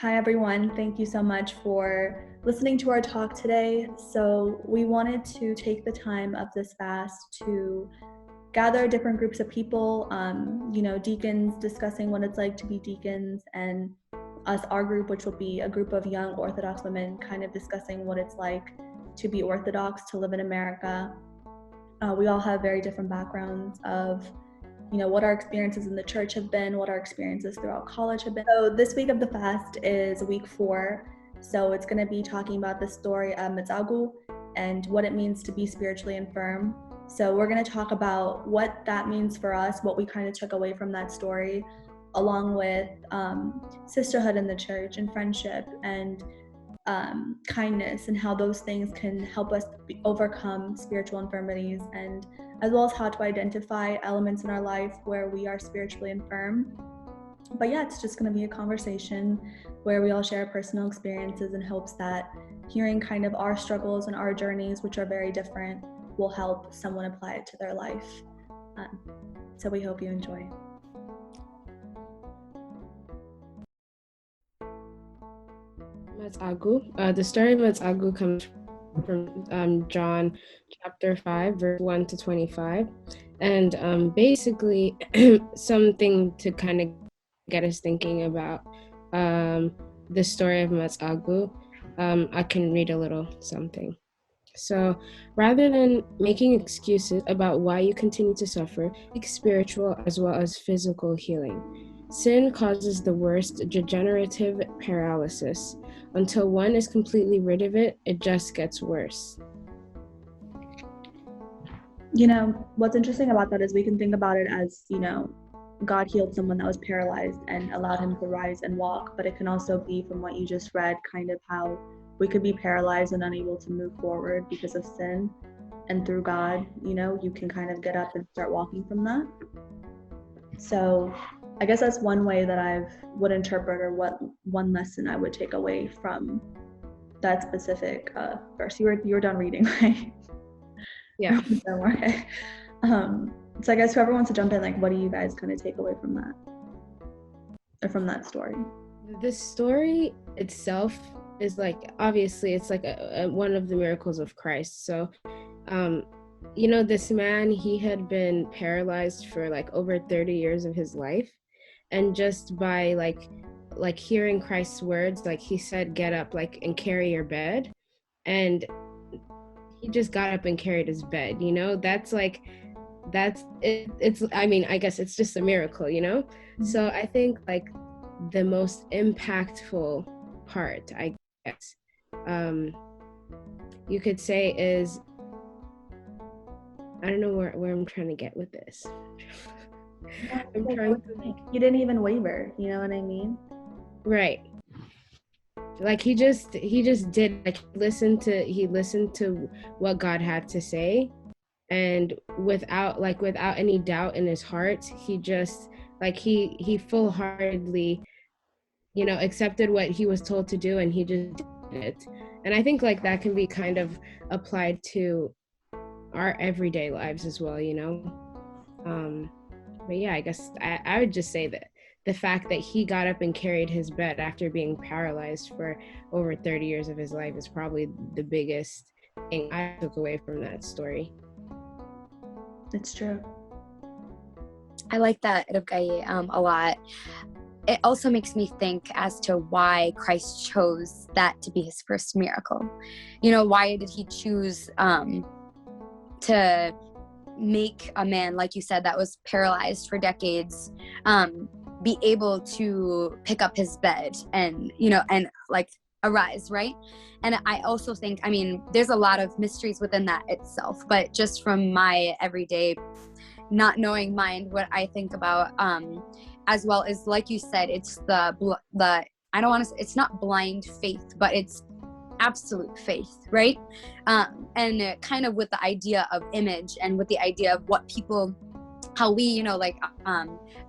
Hi, everyone. Thank you so much for listening to our talk today. So we wanted to take the time of this fast to gather different groups of people, deacons discussing what it's like to be deacons, and us, our group, which will be a group of young Orthodox women, kind of discussing what it's like to be Orthodox, to live in America. We all have very different backgrounds of what our experiences in the church have been, what our experiences throughout college have been. So this week of the fast is week 4. So it's going to be talking about the story of Mesague and what it means to be spiritually infirm. So we're going to talk about what that means for us, what we kind of took away from that story, along with sisterhood in the church and friendship and kindness, and how those things can help us overcome spiritual infirmities, and as well as how to identify elements in our life where we are spiritually infirm. But yeah, it's just going to be a conversation where we all share personal experiences in hopes that hearing kind of our struggles and our journeys, which are very different, will help someone apply it to their life. So we hope you enjoy. Mesague. The story of Mesague comes from John chapter 5, verse 1 to 25. And basically, something to kind of get us thinking about the story of Mesague. I can read a little something. So, rather than making excuses about why you continue to suffer, seek spiritual as well as physical healing. Sin causes the worst degenerative paralysis. Until one is completely rid of it, it just gets worse. What's interesting about that is we can think about it as, God healed someone that was paralyzed and allowed him to rise and walk, but it can also be, from what you just read, kind of how we could be paralyzed and unable to move forward because of sin, and through God, you can kind of get up and start walking from that. So I guess that's one way that I would interpret, or what one lesson I would take away from that specific verse. You were done reading, right? Yeah. Okay. So I guess whoever wants to jump in, what do you guys kind of take away from that, or from that story? The story itself is obviously it's one of the miracles of Christ. So, this man, he had been paralyzed for over 30 years of his life, and just by hearing Christ's words, he said, get up, and carry your bed, and he just got up and carried his bed. That's it. I guess it's just a miracle, Mm-hmm. So I think the most impactful part, I guess, you could say is, I don't know where I'm trying to get with this. You didn't even waver, you know what I mean? Right. He just did, he listened to what God had to say, and without any doubt in his heart, he just he full-heartedly accepted what he was told to do, and he just did it. And I think that can be kind of applied to our everyday lives as well, but yeah, I guess I would just say that the fact that he got up and carried his bed after being paralyzed for over 30 years of his life is probably the biggest thing I took away from that story. It's true. I like that a lot. It also makes me think as to why Christ chose that to be his first miracle. Why did he choose to make a man, like you said, that was paralyzed for decades, be able to pick up his bed and arise, right? And I also think, there's a lot of mysteries within that itself, but just from my everyday not knowing mind, what I think about as well is, like you said, it's the I don't want to say, it's not blind faith, but it's absolute faith, right? And kind of with the idea of image, and with the idea of what people, how we,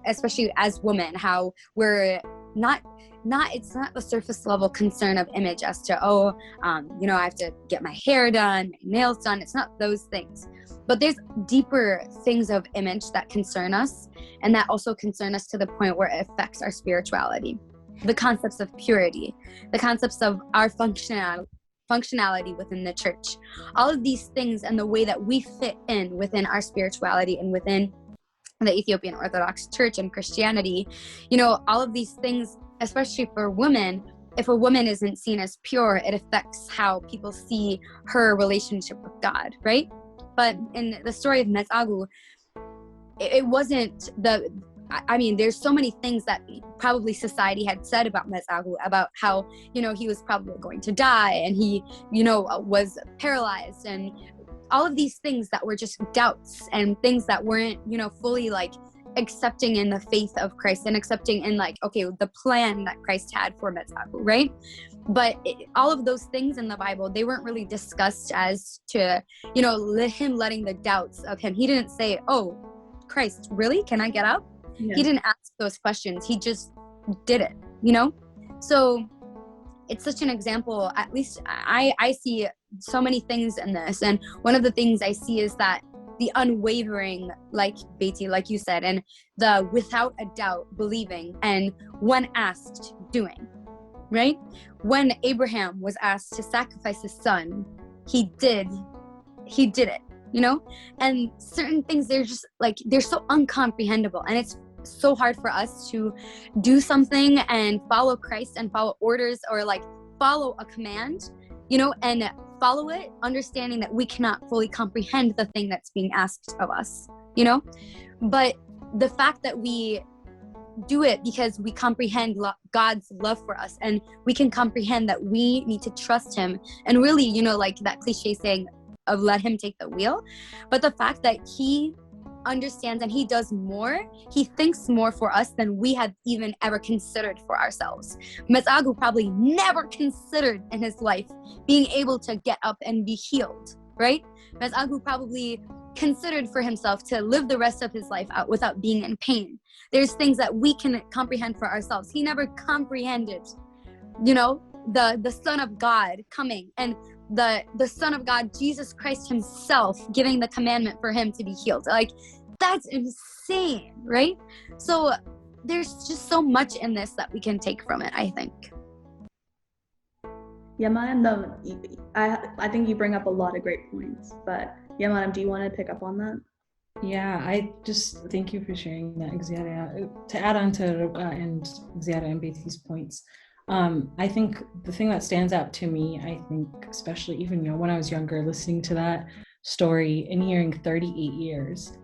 especially as women, how we're not it's not the surface level concern of image as to, I have to get my hair done, my nails done. It's not those things, but there's deeper things of image that concern us, and that also concern us to the point where it affects our spirituality. the concepts of purity, the concepts of our functionality within the church, all of these things, and the way that we fit in within our spirituality and within the Ethiopian Orthodox Church and Christianity, all of these things, especially for women. If a woman isn't seen as pure, it affects how people see her relationship with God, right? But in the story of Mesague, it wasn't there's so many things that probably society had said about Mesague, about how, he was probably going to die, and he, was paralyzed, and all of these things that were just doubts and things that weren't, fully like accepting in the faith of Christ and accepting in the plan that Christ had for Mesague, right? But all of those things in the Bible, they weren't really discussed as to, him letting the doubts of him. He didn't say, "Oh, Christ, really? Can I get up?" Yeah. He didn't ask those questions. He just did it, So it's such an example. At least I see so many things in this. And one of the things I see is that the unwavering, like Beatty, like you said, and the without a doubt believing, and when asked, doing, right? When Abraham was asked to sacrifice his son, he did it, and certain things, they're so incomprehensible, and it's so hard for us to do something and follow Christ and follow orders, or follow a command, and follow it, understanding that we cannot fully comprehend the thing that's being asked of us, but the fact that we do it because we comprehend God's love for us, and we can comprehend that we need to trust him, and really, that cliche saying of let him take the wheel. But the fact that he understands and he does more, he thinks more for us than we had even ever considered for ourselves. Mesague probably never considered in his life being able to get up and be healed, right? Mesague probably considered for himself to live the rest of his life out without being in pain. There's things that we can comprehend for ourselves. He never comprehended, the Son of God coming, and the Son of God, Jesus Christ himself, giving the commandment for him to be healed. That's insane, right? So there's just so much in this that we can take from it, I think. Yeah, Madam, I think you bring up a lot of great points, but yeah, Madam, do you want to pick up on that? Yeah, I just thank you for sharing that, Xiara. To add on to Ruka and Xiara and Betty's points, I think the thing that stands out to me, I think, especially even when I was younger, listening to that story and hearing 38 years,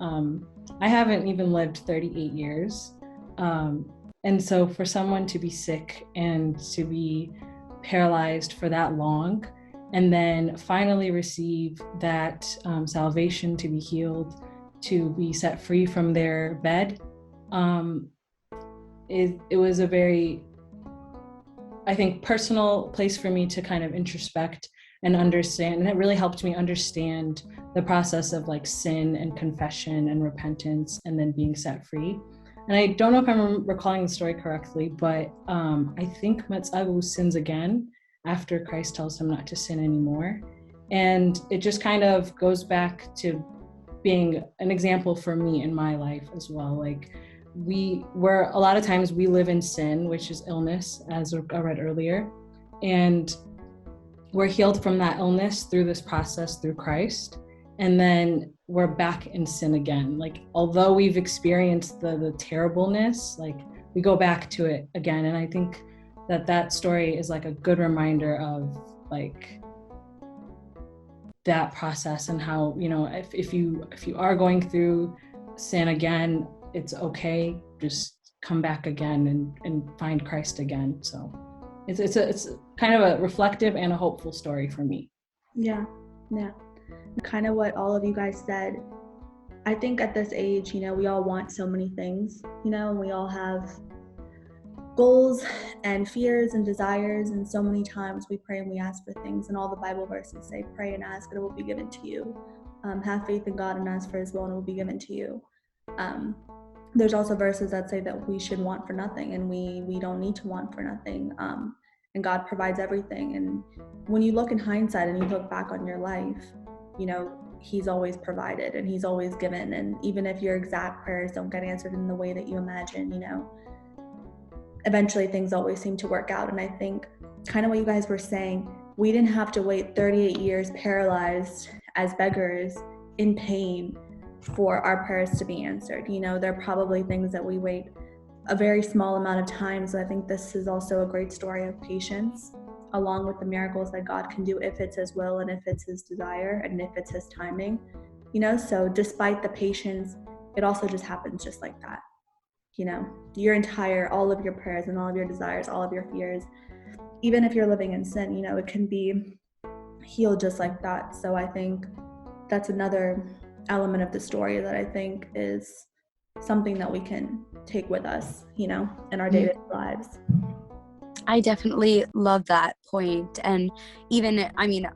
I haven't even lived 38 years, and so for someone to be sick and to be paralyzed for that long, and then finally receive that salvation, to be healed, to be set free from their bed, it was a very, I think, personal place for me to kind of introspect and understand, and it really helped me understand the process of sin and confession and repentance, and then being set free. And I don't know if I'm recalling the story correctly, but I think Mesague sins again after Christ tells him not to sin anymore. And it just kind of goes back to being an example for me in my life as well. We're a lot of times we live in sin, which is illness, as I read earlier, and we're healed from that illness through this process through Christ, and then we're back in sin again. Although we've experienced the terribleness, we go back to it again. And I think that story is a good reminder of that process, and how if you are going through sin again, it's okay, just come back again and find Christ again. So it's kind of a reflective and a hopeful story for me. Yeah Kind of what all of you guys said. I think at this age, we all want so many things, we all have goals and fears and desires, and so many times we pray and we ask for things, and all the Bible verses say, pray and ask and it will be given to you. Have faith in God and ask for his will and it will be given to you. There's also verses that say that we should want for nothing, and we don't need to want for nothing, and God provides everything. And when you look in hindsight and you look back on your life, he's always provided and he's always given. And even if your exact prayers don't get answered in the way that you imagine, eventually things always seem to work out. And I think kind of what you guys were saying, we didn't have to wait 38 years paralyzed as beggars in pain for our prayers to be answered. You know, there are probably things that we wait a very small amount of time. So I think this is also a great story of patience, along with the miracles that God can do if it's his will and if it's his desire and if it's his timing. You know, so despite the patience, it also just happens just like that. You know, all of your prayers and all of your desires, all of your fears, even if you're living in sin, you know, it can be healed just like that. So I think that's another element of the story that I think is something that we can take with us, you know, in our day-to-day lives. I definitely love that point. And even, I mean,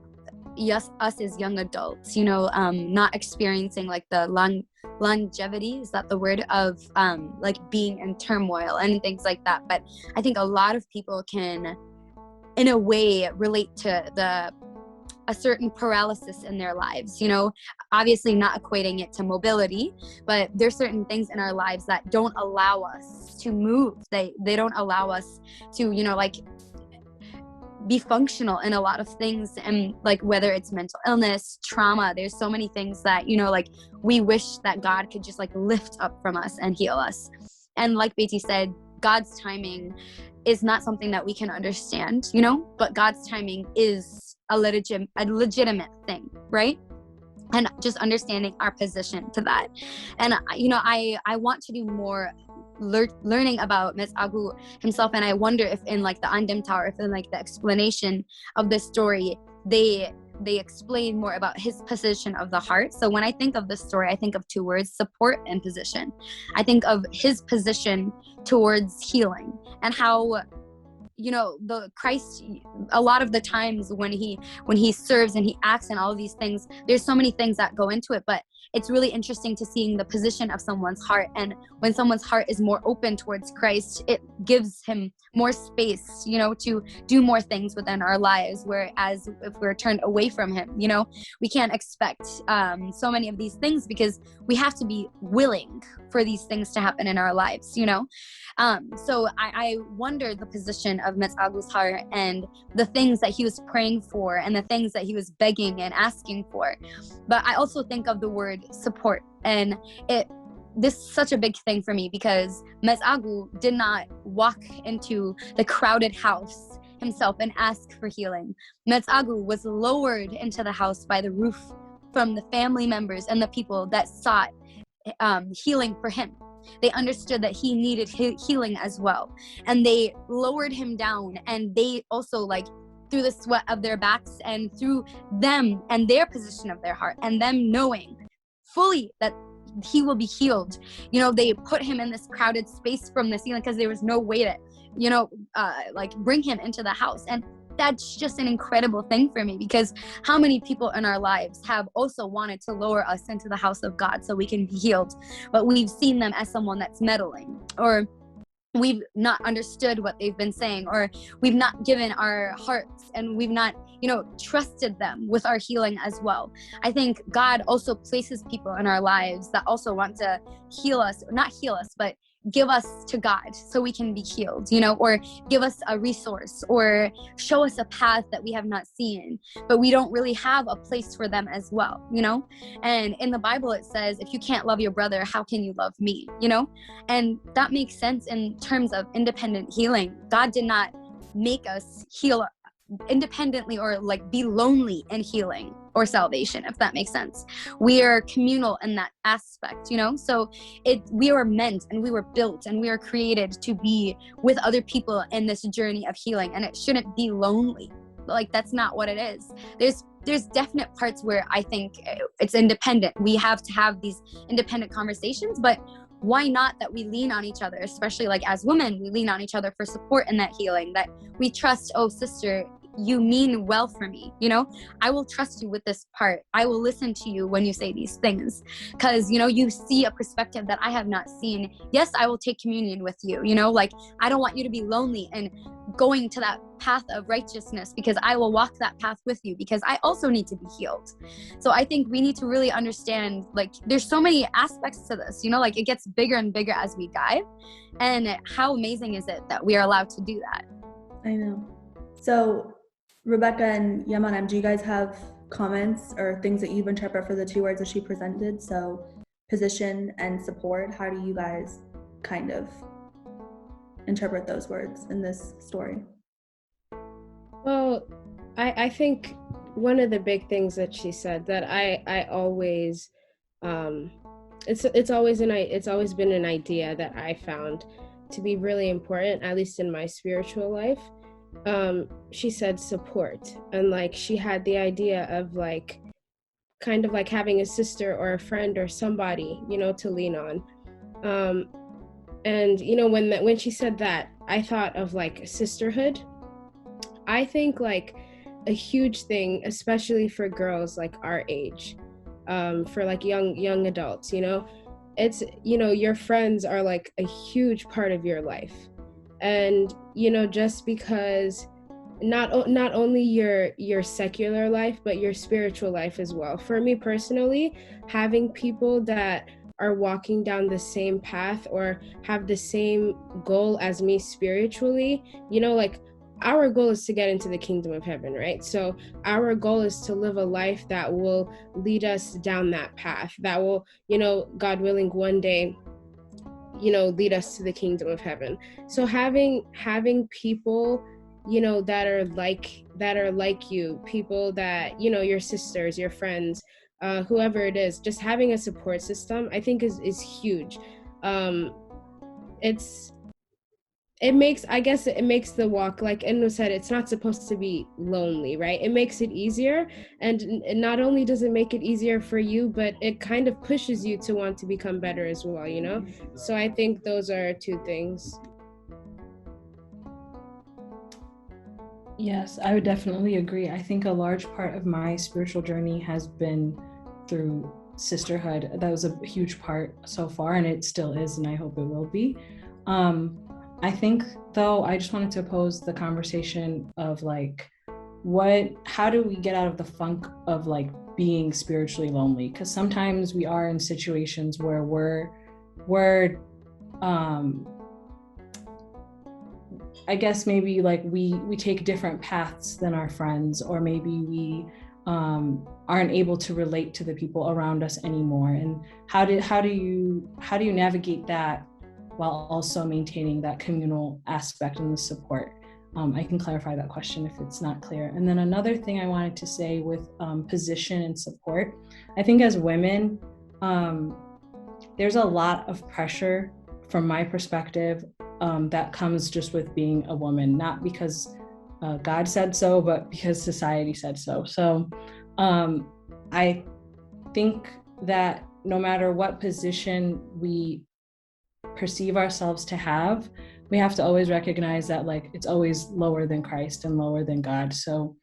yes, us as young adults, you know, not experiencing like the longevity, is that the word, of like being in turmoil and things like that. But I think a lot of people can, in a way, relate to a certain paralysis in their lives, you know, obviously not equating it to mobility, but there's certain things in our lives that don't allow us to move. They don't allow us to, you know, like be functional in a lot of things. And like, whether it's mental illness, trauma, there's so many things that, you know, like we wish that God could just like lift up from us and heal us. And like Beatty said, God's timing is not something that we can understand, you know, but God's timing is a legitimate thing, right? And just understanding our position to that. And, you know, I want to do more learning about Mesague himself. And I wonder if in like the Andem Tower, if in like the explanation of the story, they explain more about his position of the heart. So when I think of this story, I think of two words: support and position. I think of his position towards healing, and how, you know, the Christ, a lot of the times when he serves and he acts and all of these things, there's so many things that go into it, but it's really interesting to seeing the position of someone's heart. And when someone's heart is more open towards Christ, it gives him more space, you know, to do more things within our lives. Whereas if we're turned away from him, you know, we can't expect so many of these things, because we have to be willing for these things to happen in our lives, you know. So I wonder the position of Mesague's heart and the things that he was praying for and the things that he was begging and asking for. But I also think of the word support, and this is such a big thing for me, because Mesague did not walk into the crowded house himself and ask for healing. Mesague was lowered into the house by the roof from the family members and the people that sought healing for him. They understood that he needed healing as well, and they lowered him down, and they also, like, through the sweat of their backs and through them and their position of their heart and them knowing fully that he will be healed, you know, they put him in this crowded space from the ceiling, because there was no way to, you know, like bring him into the house. And that's just an incredible thing for me, because how many people in our lives have also wanted to lower us into the house of God so we can be healed, but we've seen them as someone that's meddling, or we've not understood what they've been saying, or we've not given our hearts, and we've not, you know, trusted them with our healing as well. I think God also places people in our lives that also want to heal us, or not heal us, but give us to God so we can be healed, you know, or give us a resource or show us a path that we have not seen, but we don't really have a place for them as well, you know. And in the Bible it says, if you can't love your brother, how can you love me, you know? And that makes sense in terms of independent healing. God did not make us heal independently or like be lonely in healing or salvation, if that makes sense. We are communal in that aspect, you know. So we were meant and we were built and we are created to be with other people in this journey of healing, and it shouldn't be lonely. Like, that's not what it is. There's definite parts where I think it's independent. We have to have these independent conversations, but why not that we lean on each other, especially like as women, we lean on each other for support in that healing, that we trust, oh sister, you mean well for me, you know, I will trust you with this part. I will listen to you when you say these things, because, you know, you see a perspective that I have not seen. Yes, I will take communion with you, you know, like, I don't want you to be lonely. And going to that path of righteousness, because I will walk that path with you, because I also need to be healed. So I think we need to really understand, like, there's so many aspects to this, you know, like it gets bigger and bigger as we dive. And how amazing is it that we are allowed to do that? I know. So Rebecca and Yamanem, do you guys have comments or things that you've interpreted for the two words that she presented? So position and support, how do you guys kind of interpret those words in this story? Well, I think one of the big things that she said that I always it's always been an idea that I found to be really important, at least in my spiritual life. She said support, and like she had the idea of like kind of like having a sister or a friend or somebody, you know, to lean on. And you know, when she said that, I thought of like sisterhood. I think like a huge thing, especially for girls like our age, for like young adults, you know, it's, you know, your friends are like a huge part of your life. And you know, just because not only your secular life, but your spiritual life as well. For me personally, having people that are walking down the same path or have the same goal as me spiritually, you know, like our goal is to get into the kingdom of heaven, right? So our goal is to live a life that will lead us down that path, that will, you know, God willing, one day, you know, lead us to the kingdom of heaven. So having people, you know, that are like you, people that, you know, your sisters, your friends, whoever it is, just having a support system, I think is huge. It makes the walk, like Enno said, it's not supposed to be lonely, right? It makes it easier, and not only does it make it easier for you, but it kind of pushes you to want to become better as well, you know? So I think those are two things. Yes, I would definitely agree. I think a large part of my spiritual journey has been through sisterhood. That was a huge part so far, and it still is, and I hope it will be. I think, though, I just wanted to pose the conversation of like, how do we get out of the funk of like being spiritually lonely? Because sometimes we are in situations where we're I guess maybe like we take different paths than our friends, or maybe we aren't able to relate to the people around us anymore. And how do you navigate that while also maintaining that communal aspect and the support? I can clarify that question if it's not clear. And then another thing I wanted to say with position and support, I think as women, there's a lot of pressure from my perspective that comes just with being a woman, not because God said so, but because society said so. So I think that no matter what position we perceive ourselves to have, we have to always recognize that like it's always lower than Christ and lower than God. So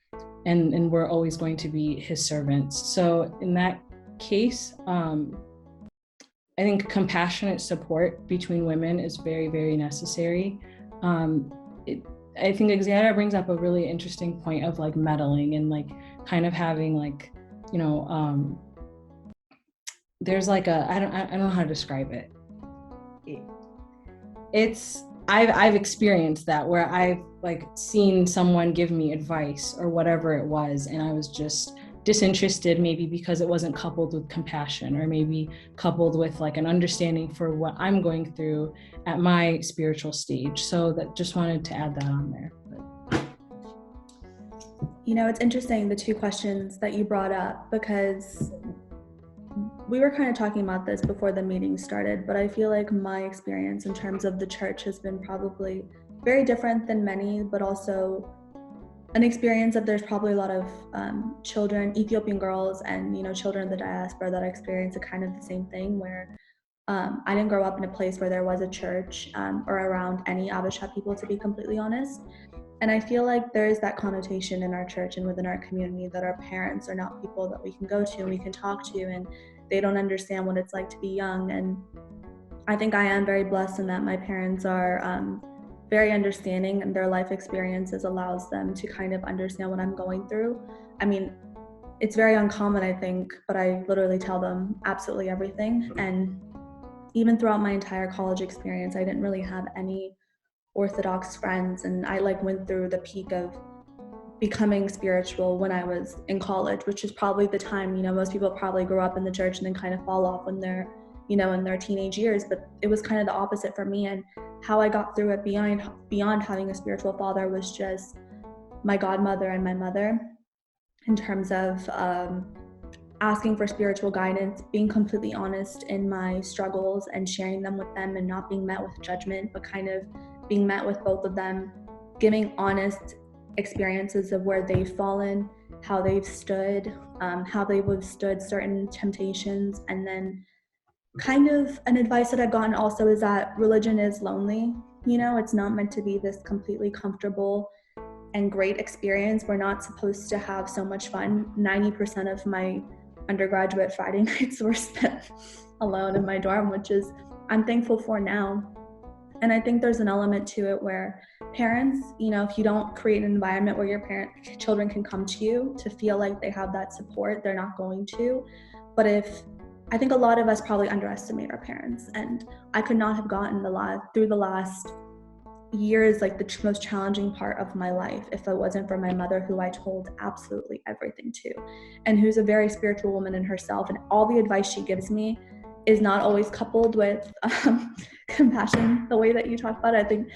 and we're always going to be his servants. So in that case, I think compassionate support between women is very, very necessary. I think Xander brings up a really interesting point of like meddling and like kind of having like, you know, there's like I don't know how to describe it. I've experienced that where I've like seen someone give me advice or whatever it was, and I was just disinterested, maybe because it wasn't coupled with compassion, or maybe coupled with like an understanding for what I'm going through at my spiritual stage. So that just wanted to add that on there. You know, it's interesting, the two questions that you brought up, because we were kind of talking about this before the meeting started, but I feel like my experience in terms of the church has been probably very different than many, but also an experience that there's probably a lot of children, Ethiopian girls, and, you know, children of the diaspora that experience a kind of the same thing, where I didn't grow up in a place where there was a church or around any Abisha people, to be completely honest. And I feel like there is that connotation in our church and within our community that our parents are not people that we can go to and we can talk to, and they don't understand what it's like to be young. And I think I am very blessed in that my parents are very understanding, and their life experiences allows them to kind of understand what I'm going through. I mean, it's very uncommon, I think, but I literally tell them absolutely everything. And even throughout my entire college experience, I didn't really have any Orthodox friends, and I like went through the peak of becoming spiritual when I was in college, which is probably the time, you know, most people probably grow up in the church and then kind of fall off when they're, you know, in their teenage years. But it was kind of the opposite for me, and how I got through it beyond having a spiritual father was just my godmother and my mother, in terms of asking for spiritual guidance, being completely honest in my struggles and sharing them with them, and not being met with judgment, but kind of being met with both of them, giving honest experiences of where they've fallen, how they've stood, how they've withstood certain temptations. And then kind of an advice that I've gotten also is that religion is lonely. You know, it's not meant to be this completely comfortable and great experience. We're not supposed to have so much fun. 90% of my undergraduate Friday nights were spent alone in my dorm, which is I'm thankful for now. And I think there's an element to it where parents, you know, if you don't create an environment where your children can come to you to feel like they have that support, they're not going to. But I think a lot of us probably underestimate our parents, and I could not have gotten through the last years, like the most challenging part of my life, if it wasn't for my mother, who I told absolutely everything to, and who's a very spiritual woman in herself. And all the advice she gives me is not always coupled with compassion, the way that you talk about it. I think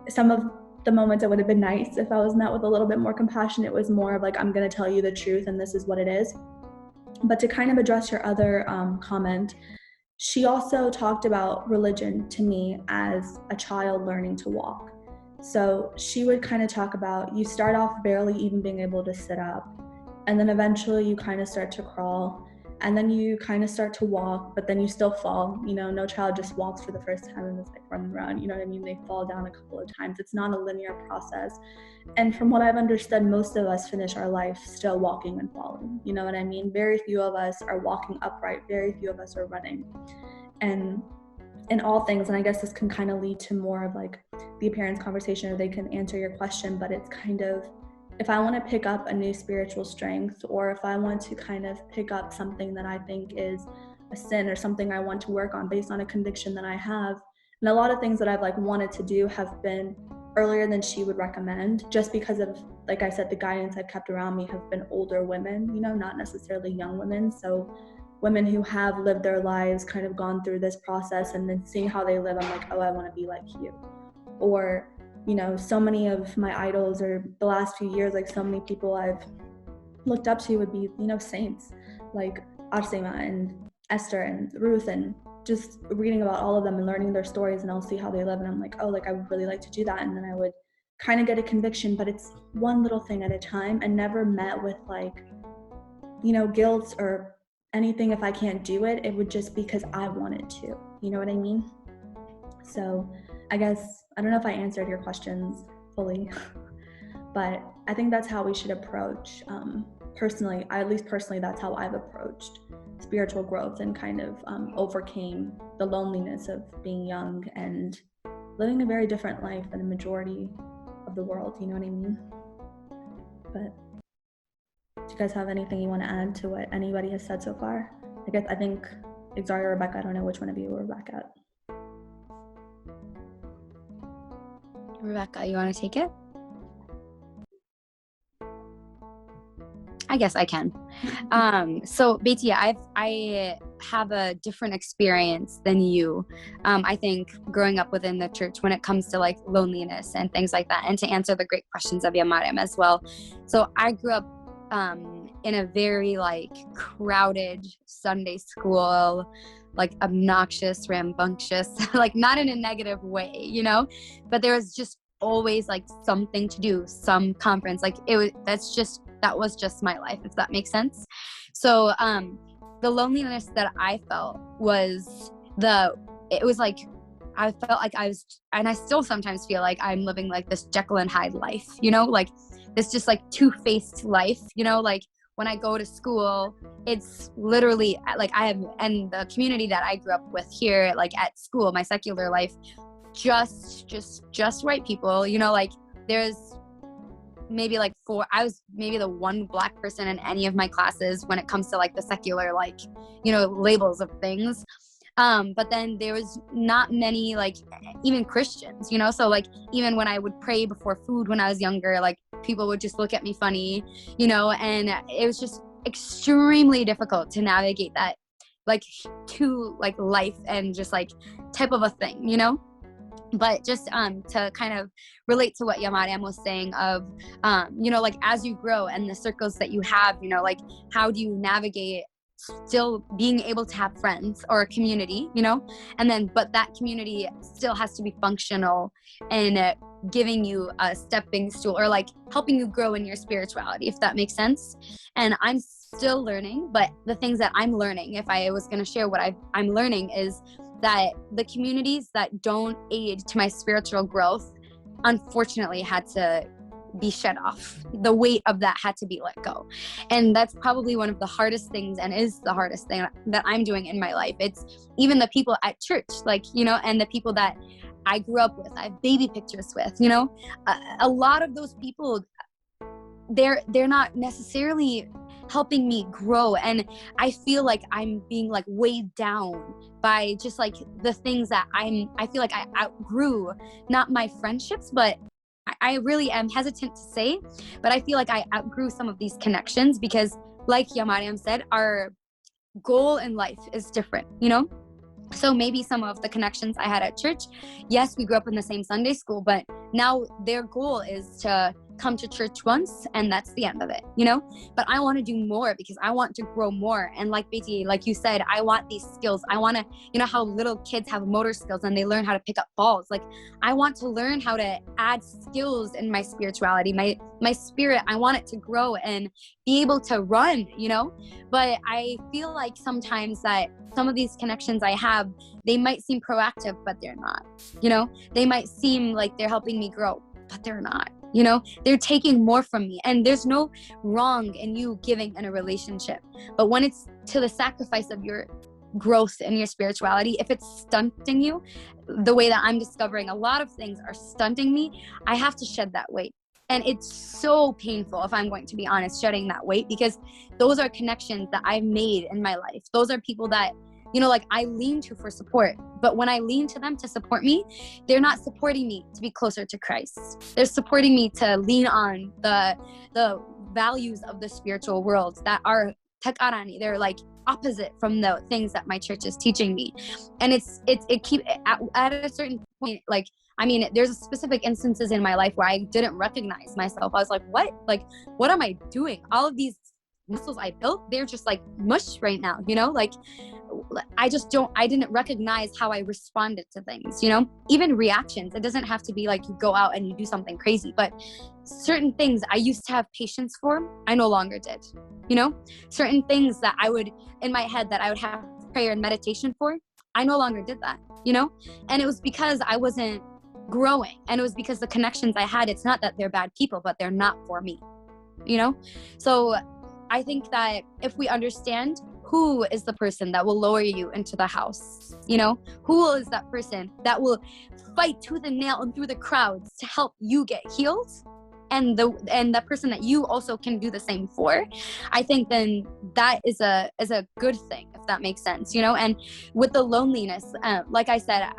some of the moments it would have been nice if I was met with a little bit more compassion. It was more of like, I'm going to tell you the truth and this is what it is. But to kind of address your other comment, she also talked about religion to me as a child learning to walk. So she would kind of talk about, you start off barely even being able to sit up, and then eventually you kind of start to crawl, and then you kind of start to walk, but then you still fall. You know, no child just walks for the first time and is like running around, you know what I mean? They fall down a couple of times. It's not a linear process. And from what I've understood, most of us finish our life still walking and falling. You know what I mean? Very few of us are walking upright. Very few of us are running. And in all things, and I guess this can kind of lead to more of like the parents' conversation, or they can answer your question, but it's kind of, if I want to pick up a new spiritual strength, or if I want to kind of pick up something that I think is a sin or something I want to work on based on a conviction that I have, and a lot of things that I've like wanted to do have been earlier than she would recommend, just because of, like I said, the guidance I've kept around me have been older women, you know, not necessarily young women. So women who have lived their lives, kind of gone through this process, and then seeing how they live, I'm like, oh, I want to be like you. Or, you know, so many of my idols, or the last few years, like so many people I've looked up to would be, you know, saints like Arsema and Esther and Ruth, and just reading about all of them and learning their stories, and I'll see how they live, and I'm like, oh, like I would really like to do that. And then I would kind of get a conviction, but it's one little thing at a time, and never met with like, you know, guilt or anything. If I can't do it, it would just because I wanted to, you know what I mean? So I guess, I don't know if I answered your questions fully, but I think that's how we should approach, personally, at least personally, that's how I've approached spiritual growth, and kind of overcame the loneliness of being young and living a very different life than a majority of the world, you know what I mean? But do you guys have anything you want to add to what anybody has said so far? I think Xaria or Rebecca, I don't know which one of you were back at. Rebecca, you want to take it? I guess I can. So Beatty, I have a different experience than you. I think growing up within the church when it comes to like loneliness and things like that, and to answer the great questions of Yamarim as well. So I grew up in a very like crowded Sunday school, like obnoxious, rambunctious, like not in a negative way, you know, but there was just always like something to do, some conference, like that was just my life, if that makes sense. So the loneliness that I felt was like I felt like I was, and I still sometimes feel like I'm living like this Jekyll and Hyde life, you know, like this just like two-faced life, you know, like when I go to school, it's literally like and the community that I grew up with here, like at school, my secular life, just white people, you know, like there's maybe like I was maybe the one Black person in any of my classes when it comes to like the secular, like, you know, labels of things. But then there was not many, like, even Christians, you know, so like even when I would pray before food when I was younger, like people would just look at me funny, you know, and it was just extremely difficult to navigate that, like, to like life and just like type of a thing, you know. But just to kind of relate to what Yamariam was saying of, you know, like as you grow and the circles that you have, you know, like how do you navigate still being able to have friends or a community, you know, and then but that community still has to be functional and giving you a stepping stool or like helping you grow in your spirituality, if that makes sense. And I'm still learning, but the things that I'm learning, if I was going to share what I'm learning, is that the communities that don't aid to my spiritual growth unfortunately had to be shed off. The weight of that had to be let go. And that's probably one of the hardest things, and is the hardest thing that I'm doing in my life. It's even the people at church, like, you know, and the people that I grew up with, I have baby pictures with, you know, a lot of those people, they're not necessarily helping me grow. And I feel like I'm being like weighed down by just like the things that I feel like I outgrew, not my friendships, but I really am hesitant to say, but I feel like I outgrew some of these connections because, like Yamariam said, our goal in life is different, you know? So maybe some of the connections I had at church, yes, we grew up in the same Sunday school, but now their goal is to come to church once and that's the end of it, you know? But I want to do more because I want to grow more. And like Betty, like you said, I want these skills. I want to, you know how little kids have motor skills and they learn how to pick up balls. Like I want to learn how to add skills in my spirituality, my spirit. I want it to grow and be able to run, you know? But I feel like sometimes that some of these connections I have, they might seem proactive, but they're not, you know? They might seem like they're helping me grow, but they're not. You know, they're taking more from me, and there's no wrong in you giving in a relationship. But when it's to the sacrifice of your growth and your spirituality, if it's stunting you, the way that I'm discovering a lot of things are stunting me, I have to shed that weight. And it's so painful, if I'm going to be honest, shedding that weight, because those are connections that I've made in my life. Those are people that, you know, like I lean to for support. But when I lean to them to support me, they're not supporting me to be closer to Christ. They're supporting me to lean on the values of the spiritual world that are takarani. They're like opposite from the things that my church is teaching me. And it keep at a certain point, like, I mean, there's specific instances in my life where I didn't recognize myself. I was like, what? Like, what am I doing? All of these muscles I built, they're just like mush right now, you know? Like, I didn't recognize how I responded to things, you know? Even reactions, it doesn't have to be like you go out and you do something crazy, but certain things I used to have patience for, I no longer did, you know? Certain things that I would, in my head, that I would have prayer and meditation for, I no longer did that, you know? And it was because I wasn't growing, and it was because the connections I had, it's not that they're bad people, but they're not for me, you know? So I think that if we understand who is the person that will lower you into the house, you know, who is that person that will fight tooth and nail and through the crowds to help you get healed, and the person that you also can do the same for, I think then that is a good thing, if that makes sense, you know? And with the loneliness, like I said,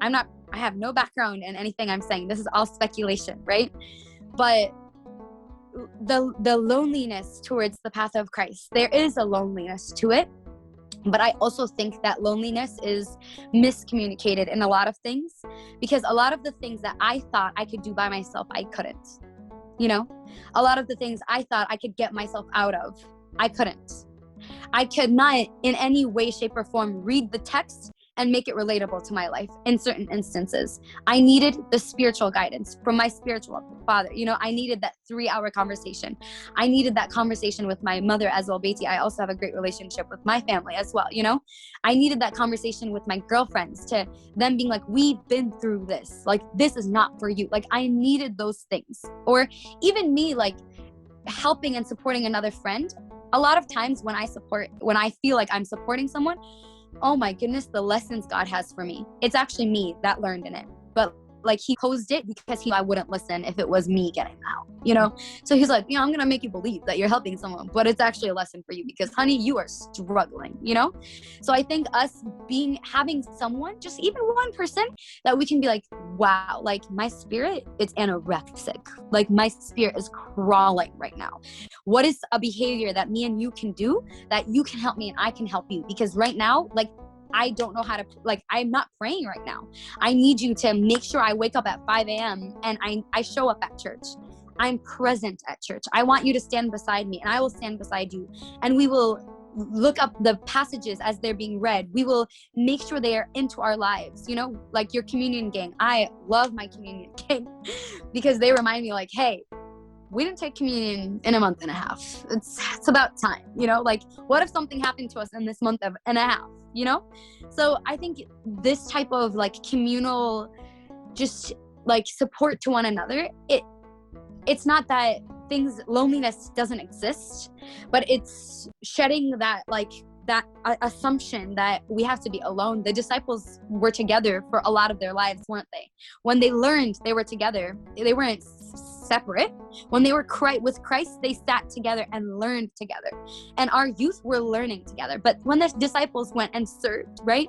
I have no background in anything I'm saying. This is all speculation, right? But the loneliness towards the path of Christ, there is a loneliness to it, but I also think that loneliness is miscommunicated in a lot of things, because a lot of the things that I thought I could do by myself, I couldn't, you know? A lot of the things I thought I could get myself out of, I couldn't. I could not in any way, shape, or form read the text and make it relatable to my life in certain instances. I needed the spiritual guidance from my spiritual father. You know, I needed that 3-hour conversation. I needed that conversation with my mother as well, Betty. I also have a great relationship with my family as well, you know? I needed that conversation with my girlfriends, to them being like, we've been through this. Like, this is not for you. Like, I needed those things. Or even me, like, helping and supporting another friend. A lot of times when I feel like I'm supporting someone, oh my goodness, the lessons God has for me. It's actually me that learned in it. but like he posed it because he knew I wouldn't listen if it was me getting out, you know? So he's like, I'm gonna make you believe that you're helping someone, but it's actually a lesson for you because honey, you are struggling, you know? So I think us having someone, just even one person that we can be like, wow, like my spirit is anorexic, like my spirit is crawling right now. What is a behavior that me and you can do that you can help me and I can help you? Because right now, like, I don't know how to, like, I'm not praying right now. I need you to make sure I wake up at 5 a.m. and I show up at church. I'm present at church. I want you to stand beside me and I will stand beside you. And we will look up the passages as they're being read. We will make sure they are into our lives, you know, like your communion gang. I love my communion gang because they remind me like, hey, we didn't take communion in a month and a half. It's about time, you know, like what if something happened to us in this month and a half, you know? So I think this type of like communal, just like support to one another, it's not that loneliness doesn't exist, but it's shedding that like that assumption that we have to be alone. The disciples were together for a lot of their lives, weren't they? When they learned they were together, they weren't separate. When they were with Christ, they sat together and learned together. And our youth were learning together. But when the disciples went and served, right?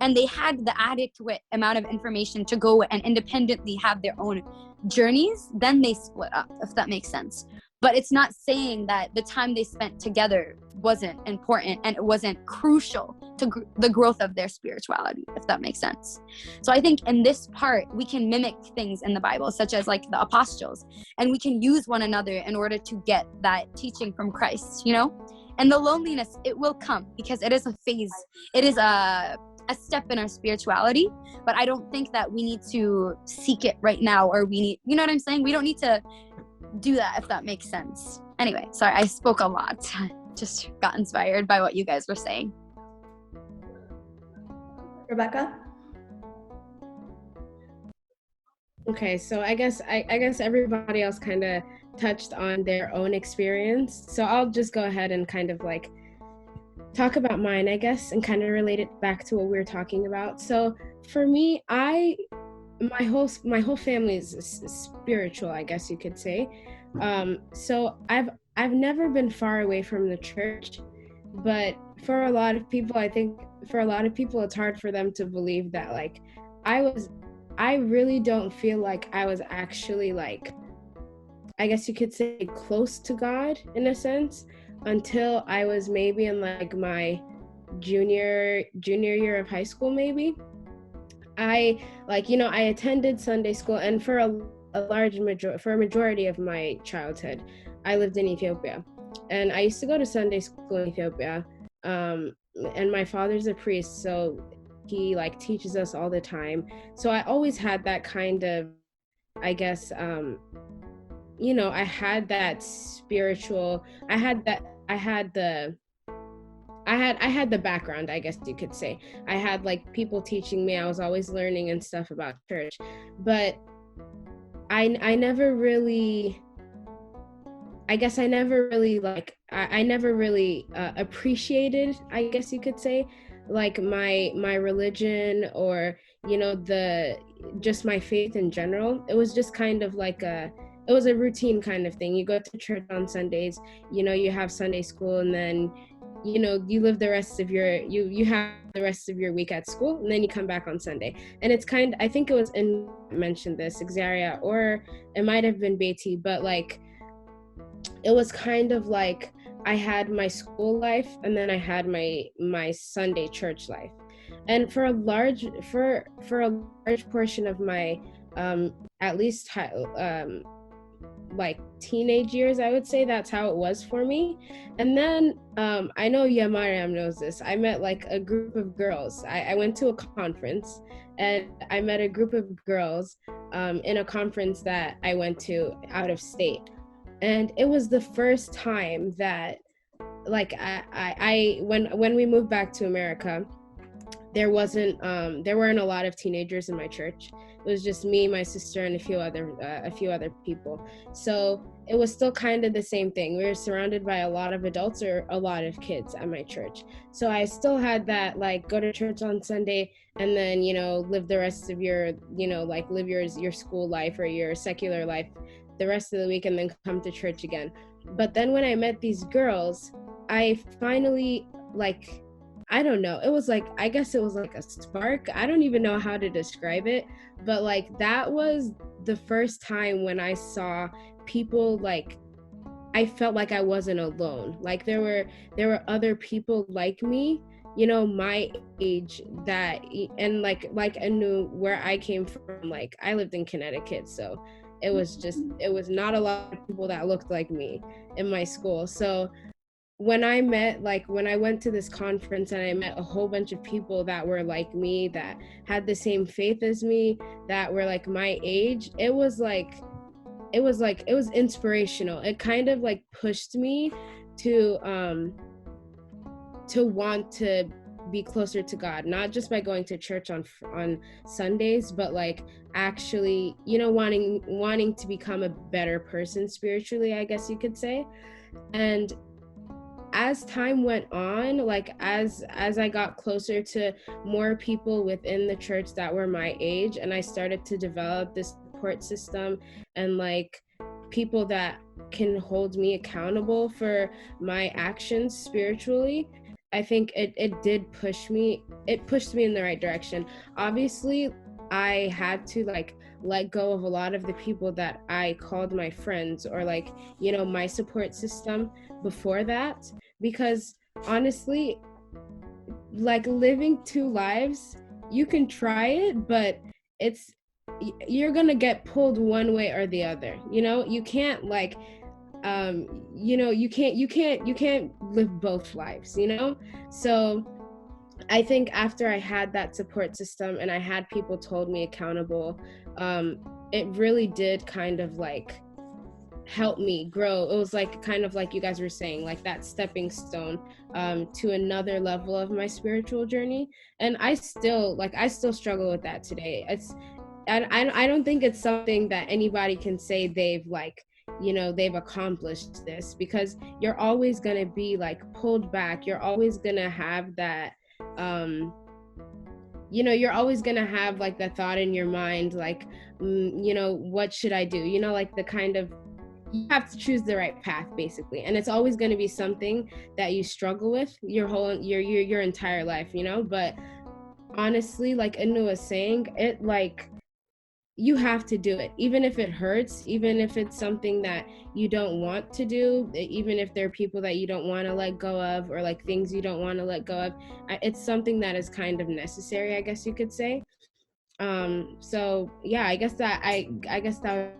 And they had the adequate amount of information to go and independently have their own journeys, then they split up, if that makes sense. But it's not saying that the time they spent together wasn't important and it wasn't crucial to the growth of their spirituality, if that makes sense. So I think in this part, we can mimic things in the Bible, such as like the apostles, and we can use one another in order to get that teaching from Christ, you know? And the loneliness, it will come because it is a phase. It is a step in our spirituality, but I don't think that we need to seek it right now, or we need, you know what I'm saying? We don't need to do that, if that makes sense. Anyway, sorry, I spoke a lot. Just got inspired by what you guys were saying. Rebecca? Okay, so I guess everybody else kind of touched on their own experience. So I'll just go ahead and kind of like talk about mine, I guess, and kind of relate it back to what we were talking about. So for me, my whole family is spiritual, I guess you could say. So I've never been far away from the church, but for a lot of people, I think for a lot of people, it's hard for them to believe that like I really don't feel like I was actually like, I guess you could say, close to God in a sense until I was maybe in like my junior year of high school, maybe. I attended Sunday school, and for a majority of my childhood, I lived in Ethiopia, and I used to go to Sunday school in Ethiopia. And my father's a priest, so he like teaches us all the time. So I always had that kind of, I guess, I had that spiritual. I had the background, I guess you could say. I had like people teaching me. I was always learning and stuff about church, but I never really, I guess I never really like, I never really appreciated, I guess you could say, like my religion, or, just my faith in general. It was just kind of like it was a routine kind of thing. You go to church on Sundays, you have Sunday school, and then you live the rest of you have the rest of your week at school, and then you come back on Sunday. And it's I think it was mentioned this, Xaria, or it might have been Beatty, but like it was kind of like I had my school life and then I had my Sunday church life. And for a large portion of my at least like teenage years, I would say that's how it was for me. And then I know Yamariam knows this. I met like a group of girls. I went to a conference and I met a group of girls in a conference that I went to out of state. And it was the first time that like I when we moved back to America, there weren't a lot of teenagers in my church. It was just me, my sister, and a few other people. So it was still kind of the same thing. We were surrounded by a lot of adults or a lot of kids at my church. So I still had that, like, go to church on Sunday and then, live the rest of your, like, live your school life or your secular life the rest of the week and then come to church again. But then when I met these girls, I finally, like, I don't know. It was like, I guess it was like a spark. I don't even know how to describe it, but like that was the first time when I saw people, like, I felt like I wasn't alone. Like there were other people like me, my age, that, and like I knew where I came from. Like I lived in Connecticut, so it was not a lot of people that looked like me in my school. So when I went to this conference and I met a whole bunch of people that were like me, that had the same faith as me, that were like my age, it was inspirational. It kind of like pushed me to want to be closer to God, not just by going to church on Sundays, but like actually, wanting to become a better person spiritually, I guess you could say. And as time went on, like as I got closer to more people within the church that were my age, and I started to develop this support system and like people that can hold me accountable for my actions spiritually, I think it did push me. It pushed me in the right direction. Obviously, I had to like let go of a lot of the people that I called my friends or like, my support system before that, because honestly, like living two lives, you can try it, but you're gonna get pulled one way or the other. You can't like you can't live both lives. So I think after I had that support system and I had people told me accountable, it really did kind of like help me grow. It was like kind of like you guys were saying, like that stepping stone to another level of my spiritual journey. And I still struggle with that today. I don't think it's something that anybody can say they've accomplished this, because you're always going to be like pulled back. You're always going to have that you're always going to have like the thought in your mind, like, what should I do? Like the kind of, you have to choose the right path basically. And it's always going to be something that you struggle with your entire life, but honestly, like Anu was saying, it like, you have to do it, even if it hurts, even if it's something that you don't want to do, even if there are people that you don't want to let go of, or like things you don't want to let go of. It's something that is kind of necessary, I guess you could say. So yeah, I guess that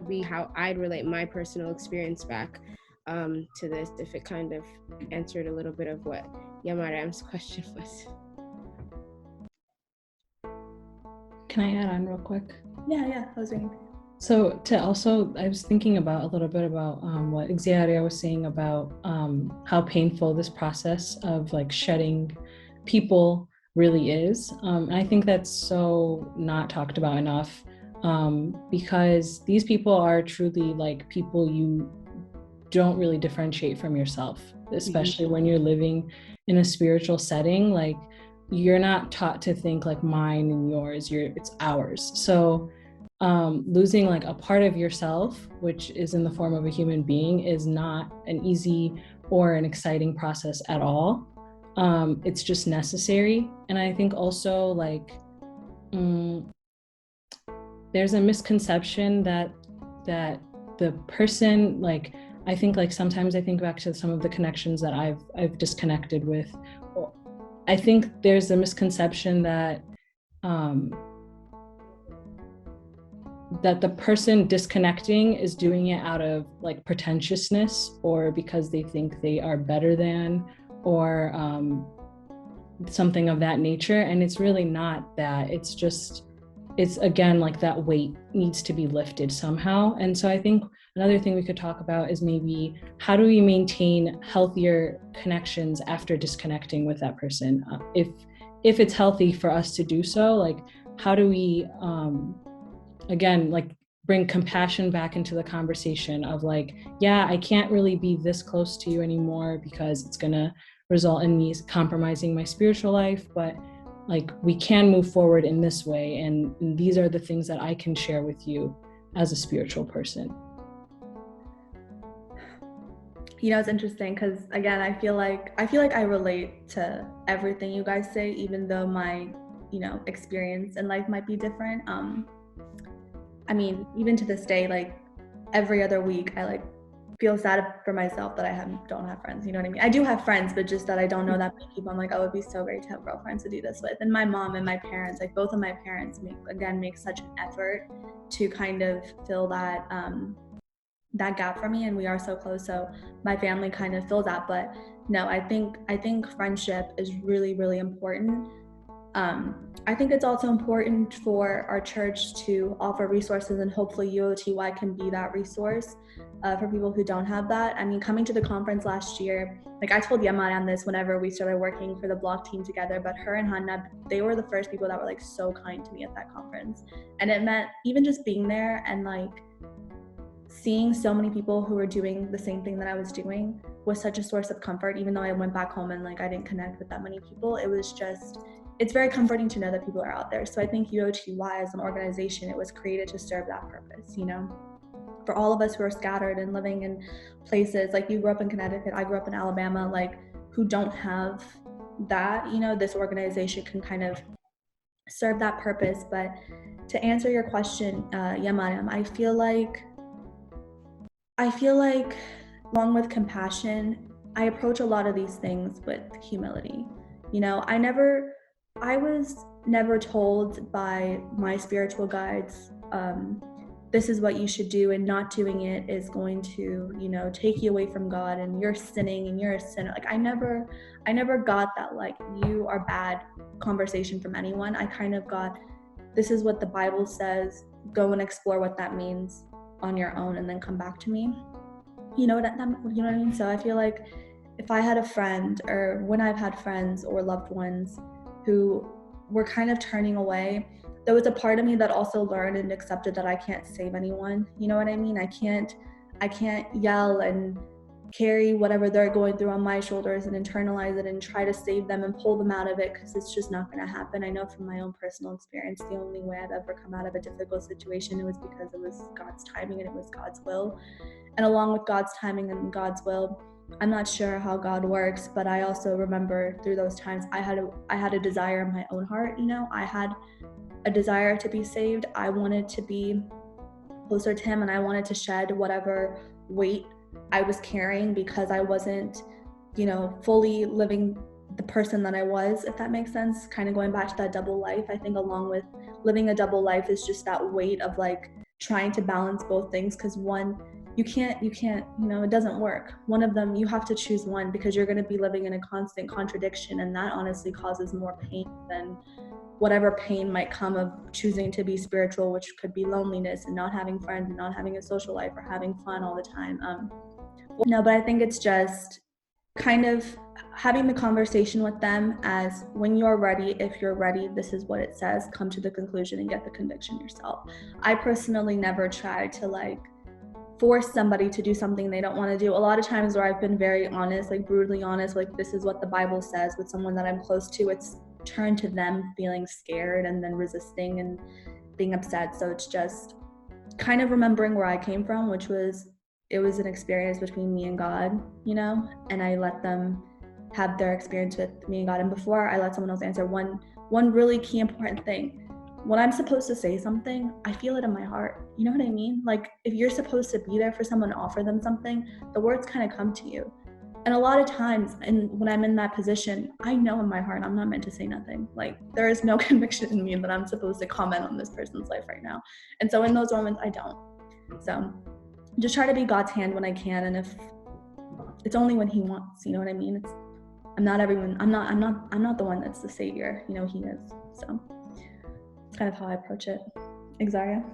would be how I'd relate my personal experience back to this, if it kind of answered a little bit of what Yamaram's question was. Can I add on real quick? Yeah, I was waiting. So I was thinking about a little bit about what Xiaria was saying about how painful this process of like shedding people really is. And I think that's so not talked about enough, because these people are truly like people you don't really differentiate from yourself, especially when you're living in a spiritual setting. Like you're not taught to think like mine and yours, it's ours. So losing like a part of yourself, which is in the form of a human being, is not an easy or an exciting process at all. It's just necessary. And I think also like there's a misconception that the person, like, I think like sometimes I think back to some of the connections that I've disconnected with. I think there's a misconception that that the person disconnecting is doing it out of like pretentiousness, or because they think they are better than, or something of that nature. And it's really not that. It's again like that weight needs to be lifted somehow. And so I think another thing we could talk about is maybe how do we maintain healthier connections after disconnecting with that person? if it's healthy for us to do so, like how do we again, like bring compassion back into the conversation of like, yeah, I can't really be this close to you anymore because it's gonna result in me compromising my spiritual life, but like we can move forward in this way, and these are the things that I can share with you as a spiritual person. You know, it's interesting because again, I feel like I relate to everything you guys say, even though my, you know, experience in life might be different. I mean, even to this day, like every other week, I like feel sad for myself that I don't have friends. You know what I mean? I do have friends, but just that I don't know that many people. I'm like, oh, it'd be so great to have girlfriends to do this with. And my mom and my parents, like both of my parents, make such an effort to kind of fill that that gap for me, and we are so close. So my family kind of fills that. But no, I think friendship is really, really important. I think it's also important for our church to offer resources, and hopefully UOTY can be that resource for people who don't have that. I mean, coming to the conference last year, like I told Yamad on this whenever we started working for the block team together, but her and Hanna, they were the first people that were like so kind to me at that conference. And it meant even just being there and like seeing so many people who were doing the same thing that I was doing was such a source of comfort. Even though I went back home and like I didn't connect with that many people, it's very comforting to know that people are out there. So I think UOTY as an organization, it was created to serve that purpose, you know, for all of us who are scattered and living in places like you grew up in Connecticut, I grew up in Alabama, like who don't have that, you know, this organization can kind of serve that purpose. But to answer your question, Yamanam, I feel like along with compassion, I approach a lot of these things with humility. You know, I was never told by my spiritual guides, this is what you should do, and not doing it is going to, you know, take you away from God and you're sinning and you're a sinner. Like I never got that like you are bad conversation from anyone. I kind of got, this is what the Bible says, go and explore what that means on your own and then come back to me. You know what I mean? So I feel like if I had a friend, or when I've had friends or loved ones who were kind of turning away, there was a part of me that also learned and accepted that I can't save anyone. You know what I mean? I can't yell and carry whatever they're going through on my shoulders and internalize it and try to save them and pull them out of it, because it's just not going to happen. I know from my own personal experience, the only way I've ever come out of a difficult situation, it was because it was God's timing and it was God's will. And along with God's timing and God's will, I'm not sure how God works, but I also remember through those times I had a desire in my own heart. You know, I had a desire to be saved. I wanted to be closer to Him, and I wanted to shed whatever weight I was carrying because I wasn't, you know, fully living the person that I was, if that makes sense. Kind of going back to that double life. I think along with living a double life is just that weight of like trying to balance both things, because one, you can't, you know, it doesn't work. One of them, you have to choose one, because you're going to be living in a constant contradiction, and that honestly causes more pain than whatever pain might come of choosing to be spiritual, which could be loneliness and not having friends and not having a social life or having fun all the time. No, but I think it's just kind of having the conversation with them as, when you're ready, if you're ready, this is what it says, come to the conclusion and get the conviction yourself. I personally never tried to like force somebody to do something they don't want to do. A lot of times where I've been very honest, like brutally honest, like this is what the Bible says, with someone that I'm close to, it's turned to them feeling scared and then resisting and being upset. So it's just kind of remembering where I came from, which was, it was an experience between me and God, you know, and I let them have their experience with me and God. And before I let someone else answer, one really key important thing, when I'm supposed to say something, I feel it in my heart. You know what I mean? Like if you're supposed to be there for someone, offer them something, the words kind of come to you. And a lot of times, and when I'm in that position, I know in my heart I'm not meant to say nothing. Like there is no conviction in me that I'm supposed to comment on this person's life right now. And so in those moments, I don't. So just try to be God's hand when I can, and if it's only when He wants, you know what I mean? I'm not the one that's the savior, you know, He is. So it's kind of how I approach it. Exaria?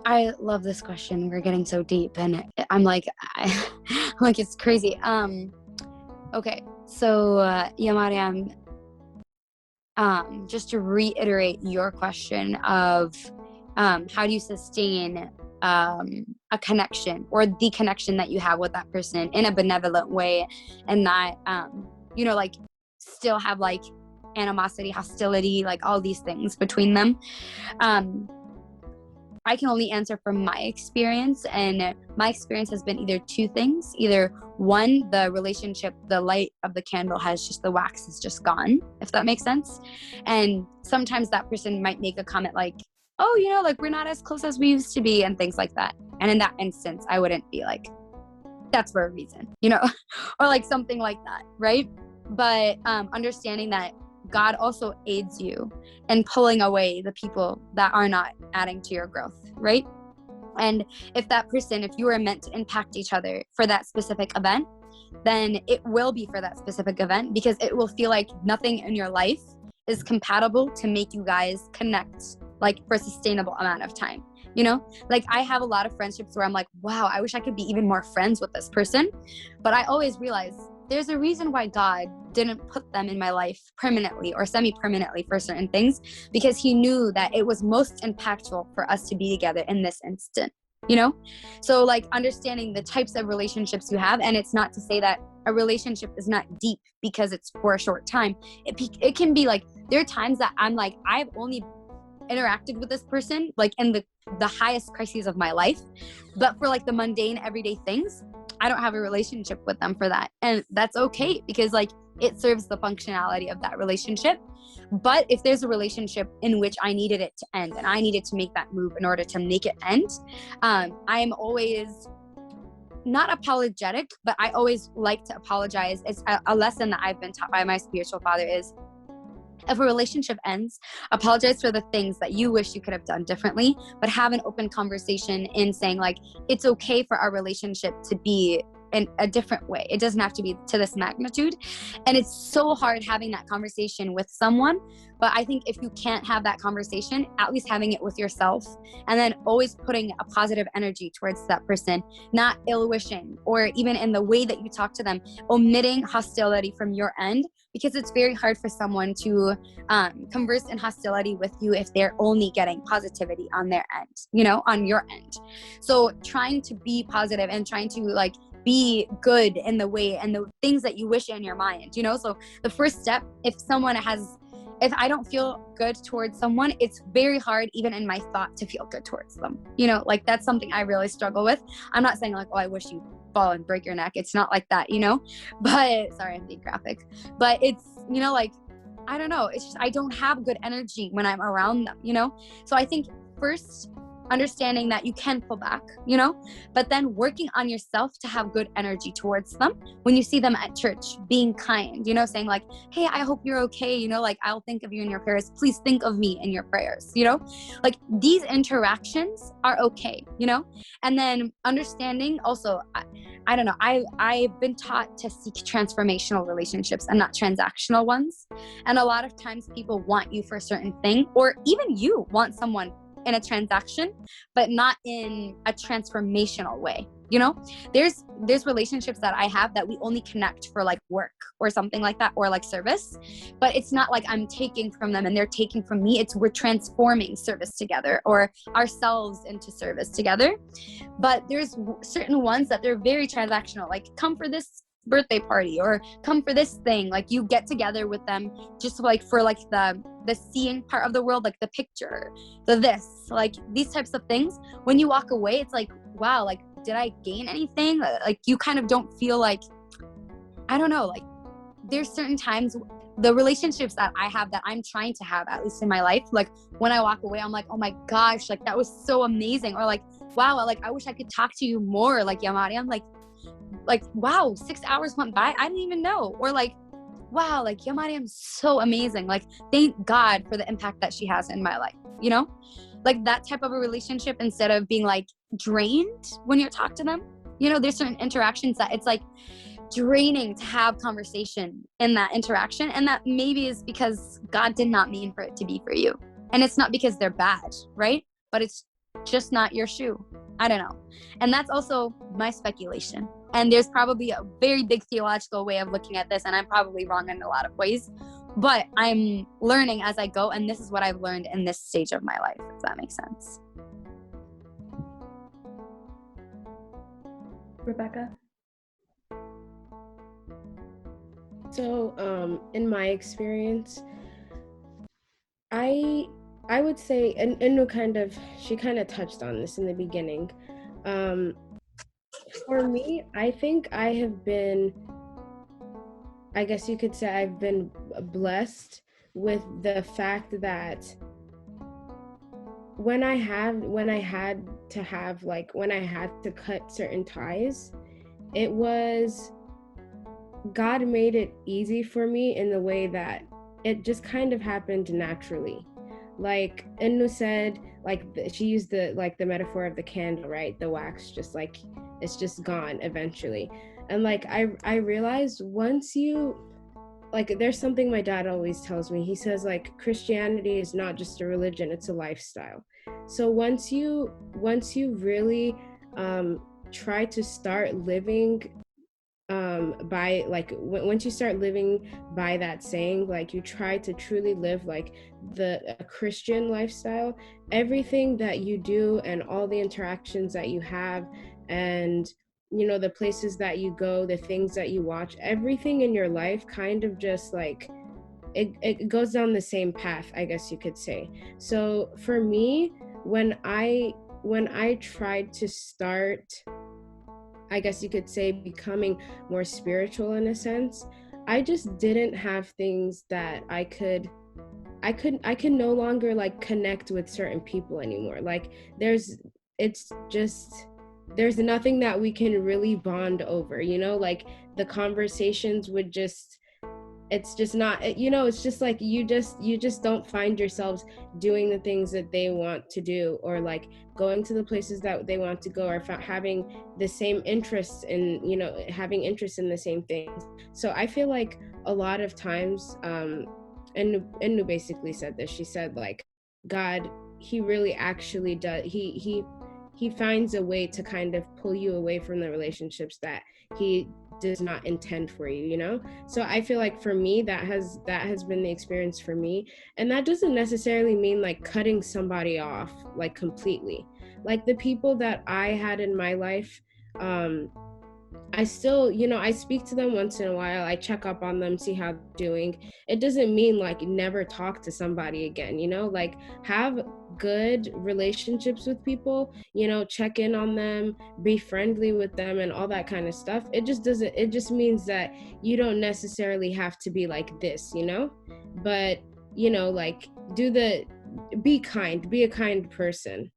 I love this question. We're getting so deep, and I'm like, it's crazy. Okay, so Yamariam, just to reiterate your question of how do you sustain a connection or the connection that you have with that person in a benevolent way, and not like still have like animosity, hostility, like all these things between them. I can only answer from my experience, and my experience has been either two things. Either one, the relationship, the light of the candle has just, the wax is just gone, if that makes sense. And sometimes that person might make a comment like, oh, like we're not as close as we used to be, and things like that. And in that instance, I wouldn't be like, that's for a reason, or like something like that, right? But understanding that God also aids you in pulling away the people that are not adding to your growth, right? And if you are meant to impact each other for that specific event, then it will be for that specific event, because it will feel like nothing in your life is compatible to make you guys connect like for a sustainable amount of time. Like I have a lot of friendships where I'm like, wow, I wish I could be even more friends with this person. But I always realize there's a reason why God didn't put them in my life permanently or semi-permanently for certain things, because he knew that it was most impactful for us to be together in this instant, So like understanding the types of relationships you have, and it's not to say that a relationship is not deep because it's for a short time. It can be like, there are times that I'm like, I've only interacted with this person like in the highest crises of my life, but for like the mundane everyday things, I don't have a relationship with them for that. And that's okay, because like it serves the functionality of that relationship. But if there's a relationship in which I needed it to end and I needed to make that move in order to make it end, I am always not apologetic, but I always like to apologize. It's a lesson that I've been taught by my spiritual father is, if a relationship ends, apologize for the things that you wish you could have done differently, but have an open conversation in saying like, it's okay for our relationship to be in a different way. It doesn't have to be to this magnitude. And it's so hard having that conversation with someone. But I think if you can't have that conversation, at least having it with yourself, and then always putting a positive energy towards that person, not ill wishing, or even in the way that you talk to them, omitting hostility from your end, because it's very hard for someone to converse in hostility with you if they're only getting positivity on their end, on your end. So trying to be positive and trying to like be good in the way and the things that you wish in your mind, so the first step, if I don't feel good towards someone, it's very hard even in my thought to feel good towards them, like that's something I really struggle with. I'm not saying like, oh, I wish you fall and break your neck. It's not like that, but sorry, I'm being graphic, but it's, like, I don't know. It's just, I don't have good energy when I'm around them, So I think first, understanding that you can pull back, but then working on yourself to have good energy towards them. When you see them at church, being kind, saying like, hey, I hope you're okay. Like I'll think of you in your prayers. Please think of me in your prayers, like these interactions are okay, and then understanding also, I don't know. I've been taught to seek transformational relationships and not transactional ones. And a lot of times people want you for a certain thing, or even you want someone in a transaction, but not in a transformational way. There's relationships that I have that we only connect for like work or something like that, or like service, but it's not like I'm taking from them and they're taking from me. It's we're transforming service together or ourselves into service together. But there's certain ones that they're very transactional, like come for this birthday party or come for this thing, like you get together with them just like for like the seeing part of the world, like the picture, this, like these types of things. When you walk away, it's like, wow, like did I gain anything? Like you kind of don't feel like, I don't know, like there's certain times the relationships that I have that I'm trying to have, at least in my life, like when I walk away, I'm like, oh my gosh, like that was so amazing, or like, wow, like I wish I could talk to you more, like Yamari, I'm like wow, 6 hours went by, I didn't even know, or like, wow, like Yamari, I'm so amazing, like thank God for the impact that she has in my life, like that type of a relationship, instead of being like drained when you talk to them. There's certain interactions that it's like draining to have conversation in that interaction, and that maybe is because God did not mean for it to be for you, and it's not because they're bad, right? But it's just not your shoe. I don't know. And that's also my speculation. And there's probably a very big theological way of looking at this, and I'm probably wrong in a lot of ways. But I'm learning as I go, and this is what I've learned in this stage of my life, if that makes sense. Rebecca? So, in my experience, I would say, and she kind of touched on this in the beginning. For me, I think I guess you could say I've been blessed with the fact that when I had to cut certain ties, it was, God made it easy for me in the way that it just kind of happened naturally. Like Inu said, like she used the metaphor of the candle, right? The wax, just like it's just gone eventually. And like I realized once you, like, there's something my dad always tells me. He says, like, Christianity is not just a religion, it's a lifestyle. So once you really try to start living by, like, once you start living by that saying, like you try to truly live like a Christian lifestyle, everything that you do and all the interactions that you have, and the places that you go, the things that you watch, everything in your life kind of just like it goes down the same path, I guess you could say. So for me, when I tried to start, I guess you could say, becoming more spiritual in a sense, I just didn't have things that I could no longer like connect with certain people anymore. Like there's nothing that we can really bond over, like the conversations would just, it's just not, it's just like you just don't find yourselves doing the things that they want to do, or like going to the places that they want to go, or having the same interests in, having interest in the same things. So I feel like a lot of times, and Inu basically said this, she said, like, God, he really actually does, he finds a way to kind of pull you away from the relationships that he does not intend for you, So I feel like for me, that has been the experience for me. And that doesn't necessarily mean like cutting somebody off like completely. Like the people that I had in my life, I still, I speak to them once in a while. I check up on them, see how they're doing. It doesn't mean like never talk to somebody again, like have good relationships with people, check in on them, be friendly with them and all that kind of stuff. It just means that you don't necessarily have to be like this, but, like be kind, be a kind person.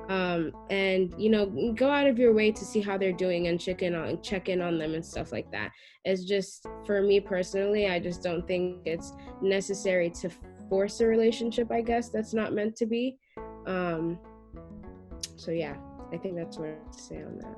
And go out of your way to see how they're doing and check in on them and stuff like that. It's just, for me personally, I just don't think it's necessary to force a relationship, I guess, that's not meant to be. So yeah, I think that's what I have to say on that.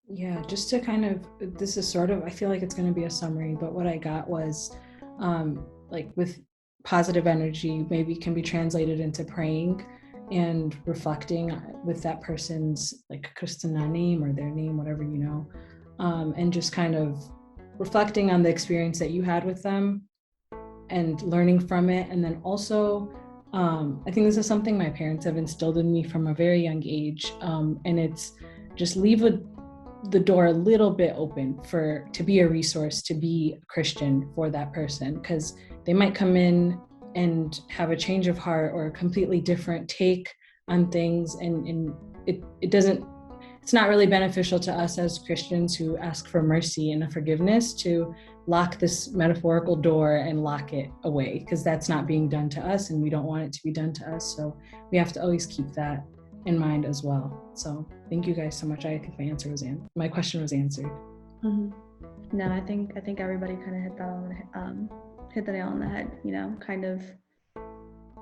Yeah, just to kind of, this is sort of, I feel like it's going to be a summary, but what I got was like with positive energy, maybe can be translated into praying and reflecting with that person's like Kristana name or their name, whatever, and just kind of reflecting on the experience that you had with them and learning from it. And then also, I think this is something my parents have instilled in me from a very young age. And it's just leave the door a little bit open to be a resource, to be a Christian for that person, because they might come in and have a change of heart or a completely different take on things, and it's not really beneficial to us as Christians who ask for mercy and a forgiveness to lock this metaphorical door and lock it away, because that's not being done to us and we don't want it to be done to us. So we have to always keep that in mind as well. So thank you guys so much. I think my question was answered. Mm-hmm. No, I think everybody kind of hit the nail on the head. Kind of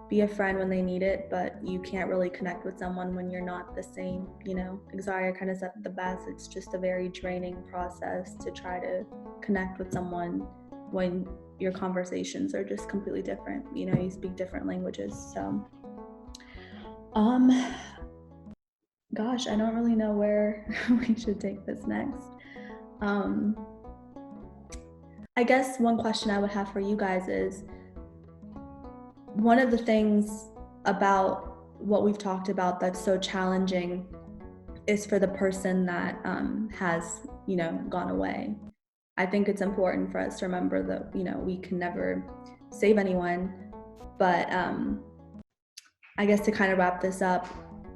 be a friend when they need it, but you can't really connect with someone when you're not the same. Xaria kind of said the best. It's just a very draining process to try to connect with someone when your conversations are just completely different. You speak different languages. So Gosh, I don't really know where we should take this next. I guess one question I would have for you guys is, one of the things about what we've talked about that's so challenging is for the person that has, gone away. I think it's important for us to remember that, we can never save anyone, but I guess to kind of wrap this up,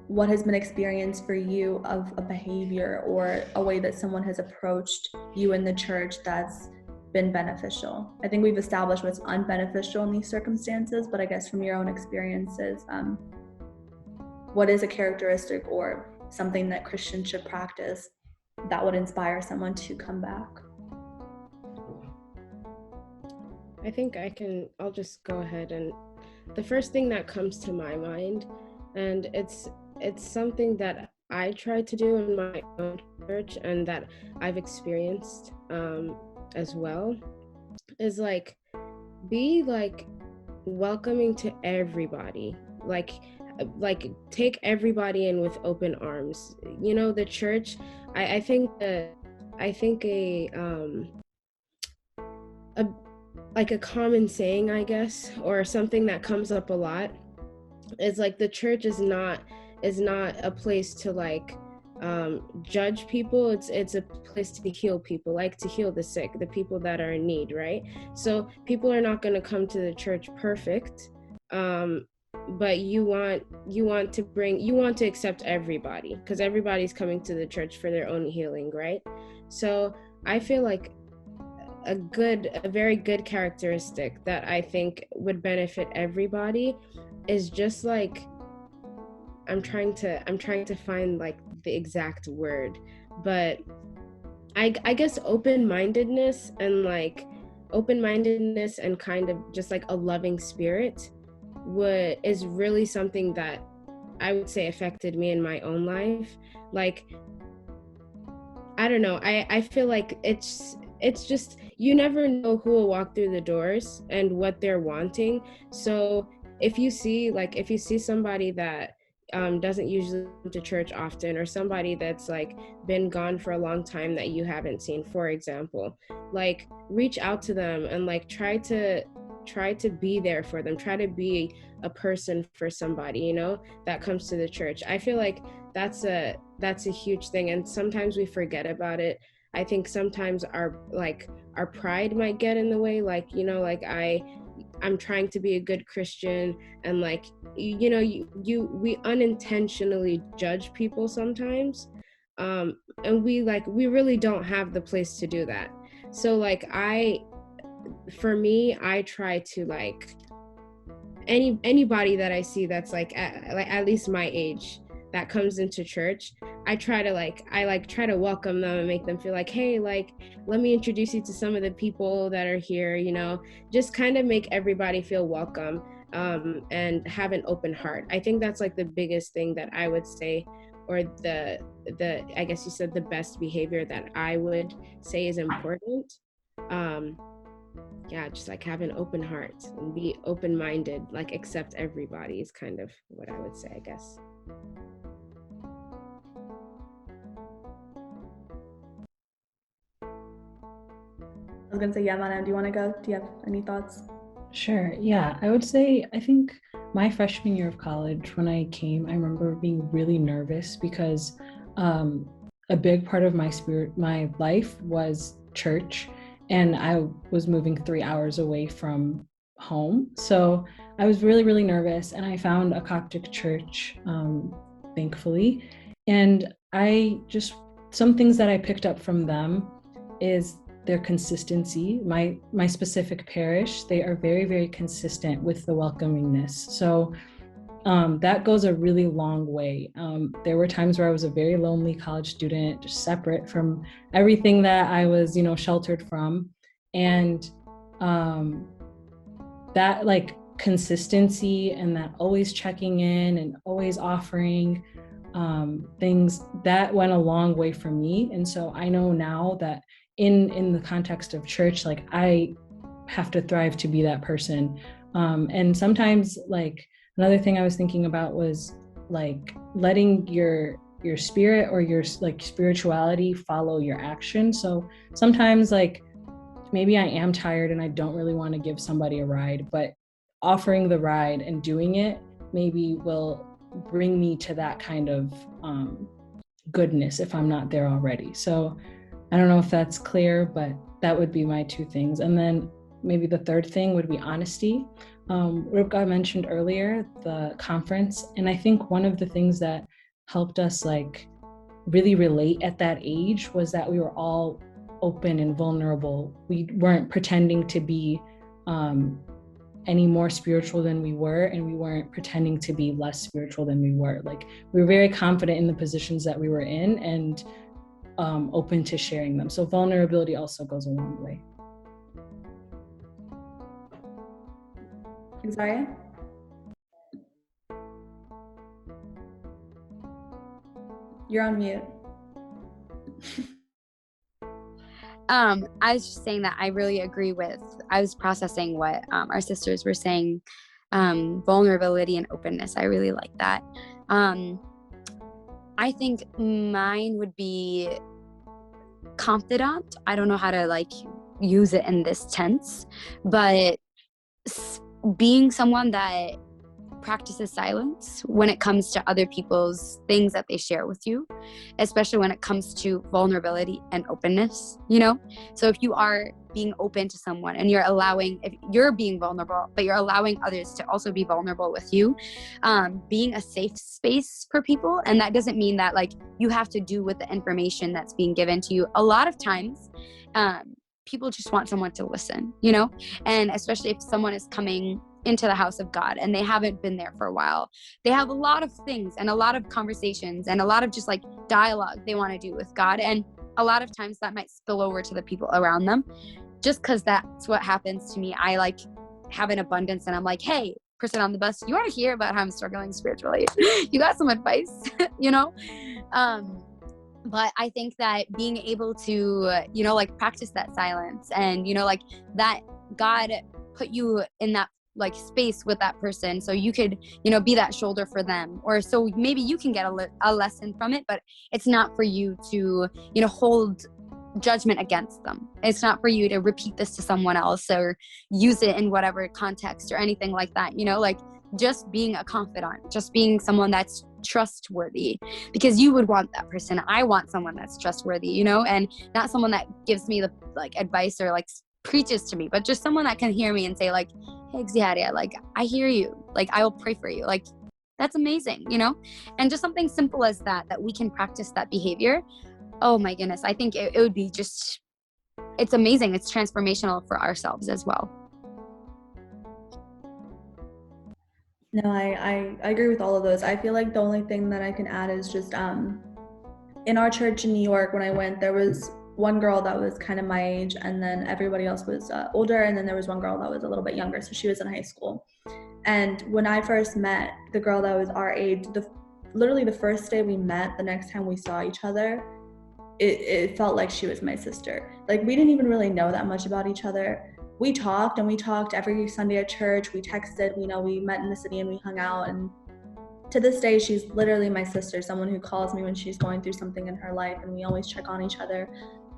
what has been experienced for you of a behavior or a way that someone has approached you in the church that's been beneficial? I think we've established what's unbeneficial in these circumstances, but I guess from your own experiences, what is a characteristic or something that Christians should practice that would inspire someone to come back? I think I'll just go ahead, and the first thing that comes to my mind, and it's something that I try to do in my own church and that I've experienced as well, is like, be like welcoming to everybody, like take everybody in with open arms. The church, I think a common saying, I guess, or something that comes up a lot, is like the church is not a place to like judge people. It's a place to heal people, like to heal the sick, the people that are in need, right? So people are not going to come to the church perfect, but you want to accept everybody, because everybody's coming to the church for their own healing, right? So I feel like a very good characteristic that I think would benefit everybody is just like, I'm trying to find like the exact word, but I guess open-mindedness and kind of just like a loving spirit is really something that I would say affected me in my own life. Like, I don't know, I feel like it's just, you never know who will walk through the doors and what they're wanting. So if you see somebody that doesn't usually come to church often, or somebody that's like been gone for a long time that you haven't seen, for example, like reach out to them and like try to be there for them, try to be a person for somebody, that comes to the church. I feel like that's a huge thing, and sometimes we forget about it. I think sometimes our pride might get in the way, I'm trying to be a good Christian, and we unintentionally judge people sometimes, and we really don't have the place to do that. So for me, I try to anybody that I see that's at least my age that comes into church, I try to welcome them and make them feel like, hey, let me introduce you to some of the people that are here, just kind of make everybody feel welcome, and have an open heart. I think that's like the biggest thing that I would say, or the I guess you said the best behavior that I would say is important. Just like have an open heart and be open-minded, like accept everybody is kind of what I would say, I guess. I was gonna say, yeah, Mana, do you want to go? Do you have any thoughts? Sure. Yeah, I would say, I think my freshman year of college, when I came, I remember being really nervous because a big part of my life was church, and I was moving 3 hours away from home. So I was really, really nervous, and I found a Coptic church, thankfully. And some things that I picked up from them is their consistency. My specific parish, they are very, very consistent with the welcomingness. So that goes a really long way. There were times where I was a very lonely college student, just separate from everything that I was, sheltered from. And that consistency and that always checking in and always offering things, that went a long way for me. And so I know now that in the context of church, I have to thrive to be that person. And sometimes another thing I was thinking about was letting your your spirit or your like spirituality follow your action. So sometimes like maybe I am tired and I don't really want to give somebody a ride, but offering the ride and doing it maybe will bring me to that kind of goodness if I'm not there already. So I don't know if that's clear, but that would be my two things. And then maybe the third thing would be honesty. Rivka mentioned earlier the conference, and I think one of the things that helped us like really relate at that age was that we were all open and vulnerable. We weren't pretending to be any more spiritual than we were, and we weren't pretending to be less spiritual than we were. Like we were very confident in the positions that we were in and open to sharing them. So vulnerability also goes a long way. Sorry? You're on mute. I was just saying that I really agree with, I was processing what our sisters were saying, vulnerability and openness. I really like that. I think mine would be confidant. I don't know how to like use it in this tense, but being someone that practices silence when it comes to other people's things that they share with you, especially when it comes to vulnerability and openness, you know? So if you are being open to someone and you're allowing, if you're being vulnerable, but you're allowing others to also be vulnerable with you, being a safe space for people. And that doesn't mean that like you have to do with the information that's being given to you. A lot of times, people just want someone to listen, you know? And especially if someone is coming into the house of God and they haven't been there for a while, they have a lot of things and a lot of conversations and a lot of just like dialogue they want to do with God. And a lot of times that might spill over to the people around them. Just because that's what happens to me. I like have an abundance and I'm like, hey, person on the bus, you want to hear about how I'm struggling spiritually? You got some advice, you know? But I think that being able to, you know, like practice that silence and, you know, like that God put you in that like space with that person so you could, you know, be that shoulder for them, or so maybe you can get a lesson from it, but it's not for you to, you know, hold judgment against them. It's not for you to repeat this to someone else or use it in whatever context or anything like that, you know, like just being a confidant, just being someone that's trustworthy, because you would want that person. I want someone that's trustworthy, you know, and not someone that gives me the like advice or like preaches to me, but just someone that can hear me and say like, hey, Xiaria, like I hear you, like I will pray for you, like that's amazing, you know. And just something simple as that we can practice that behavior. Oh my goodness, I think it would be just, it's amazing. It's transformational for ourselves as well. No, I agree with all of those. I feel like the only thing that I can add is just in our church in New York, when I went, there was one girl that was kind of my age, and then everybody else was older, and then there was one girl that was a little bit younger, so she was in high school. And when I first met the girl that was our age, literally the first day we met, the next time we saw each other, it felt like she was my sister. Like we didn't even really know that much about each other. We talked every Sunday at church. We texted, you know, we met in the city and we hung out. And to this day, she's literally my sister, someone who calls me when she's going through something in her life, and we always check on each other.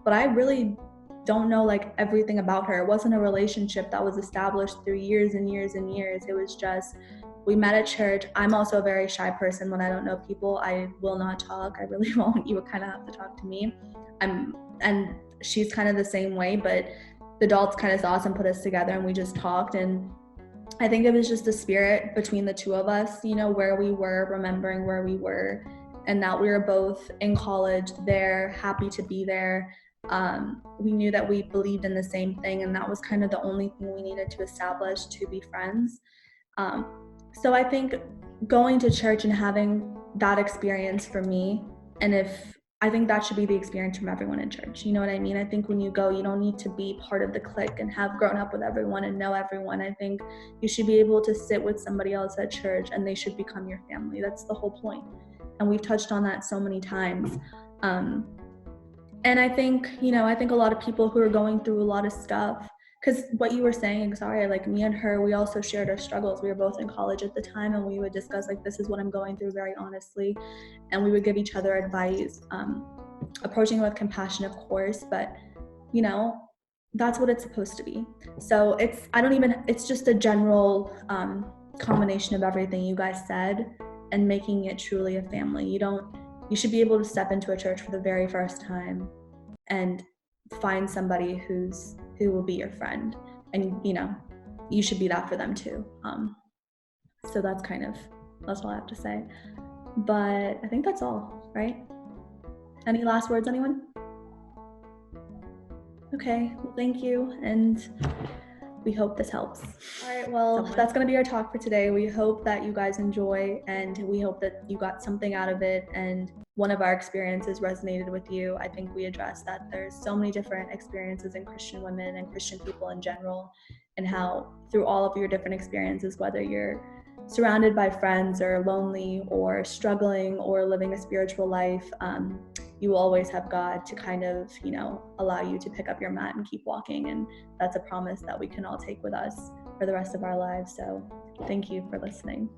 But I really don't know like everything about her. It wasn't a relationship that was established through years and years and years. It was just, we met at church. I'm also a very shy person. When I don't know people, I will not talk. I really won't. You would kind of have to talk to me. And she's kind of the same way, but the adults kind of saw us and put us together, and we just talked. And I think it was just the spirit between the two of us, you know, where we were, remembering where we were, and that we were both in college there, happy to be there. We knew that we believed in the same thing, and that was kind of the only thing we needed to establish to be friends. So I think going to church and having that experience for me, and I think that should be the experience from everyone in church. You know what I mean? I think when you go, you don't need to be part of the clique and have grown up with everyone and know everyone. I think you should be able to sit with somebody else at church and they should become your family. That's the whole point. And we've touched on that so many times. And I think, you know, I think a lot of people who are going through a lot of stuff, because what you were saying, sorry, like me and her, we also shared our struggles. We were both in college at the time, and we would discuss like, this is what I'm going through very honestly, and we would give each other advice, approaching it with compassion, of course, but you know, that's what it's supposed to be. So it's just a general combination of everything you guys said and making it truly a family. You should be able to step into a church for the very first time and find somebody who will be your friend, and you should be that for them too. So that's all I have to say, but I think that's all, right? Any last words, anyone? Okay, well, thank you, and we hope this helps. All right, well, that's going to be our talk for today. We hope that you guys enjoy, and we hope that you got something out of it, and one of our experiences resonated with you. I think we addressed that there's so many different experiences in Christian women and Christian people in general, and how through all of your different experiences, whether you're surrounded by friends or lonely or struggling or living a spiritual life, you will always have God to kind of, allow you to pick up your mat and keep walking. And that's a promise that we can all take with us for the rest of our lives. So thank you for listening.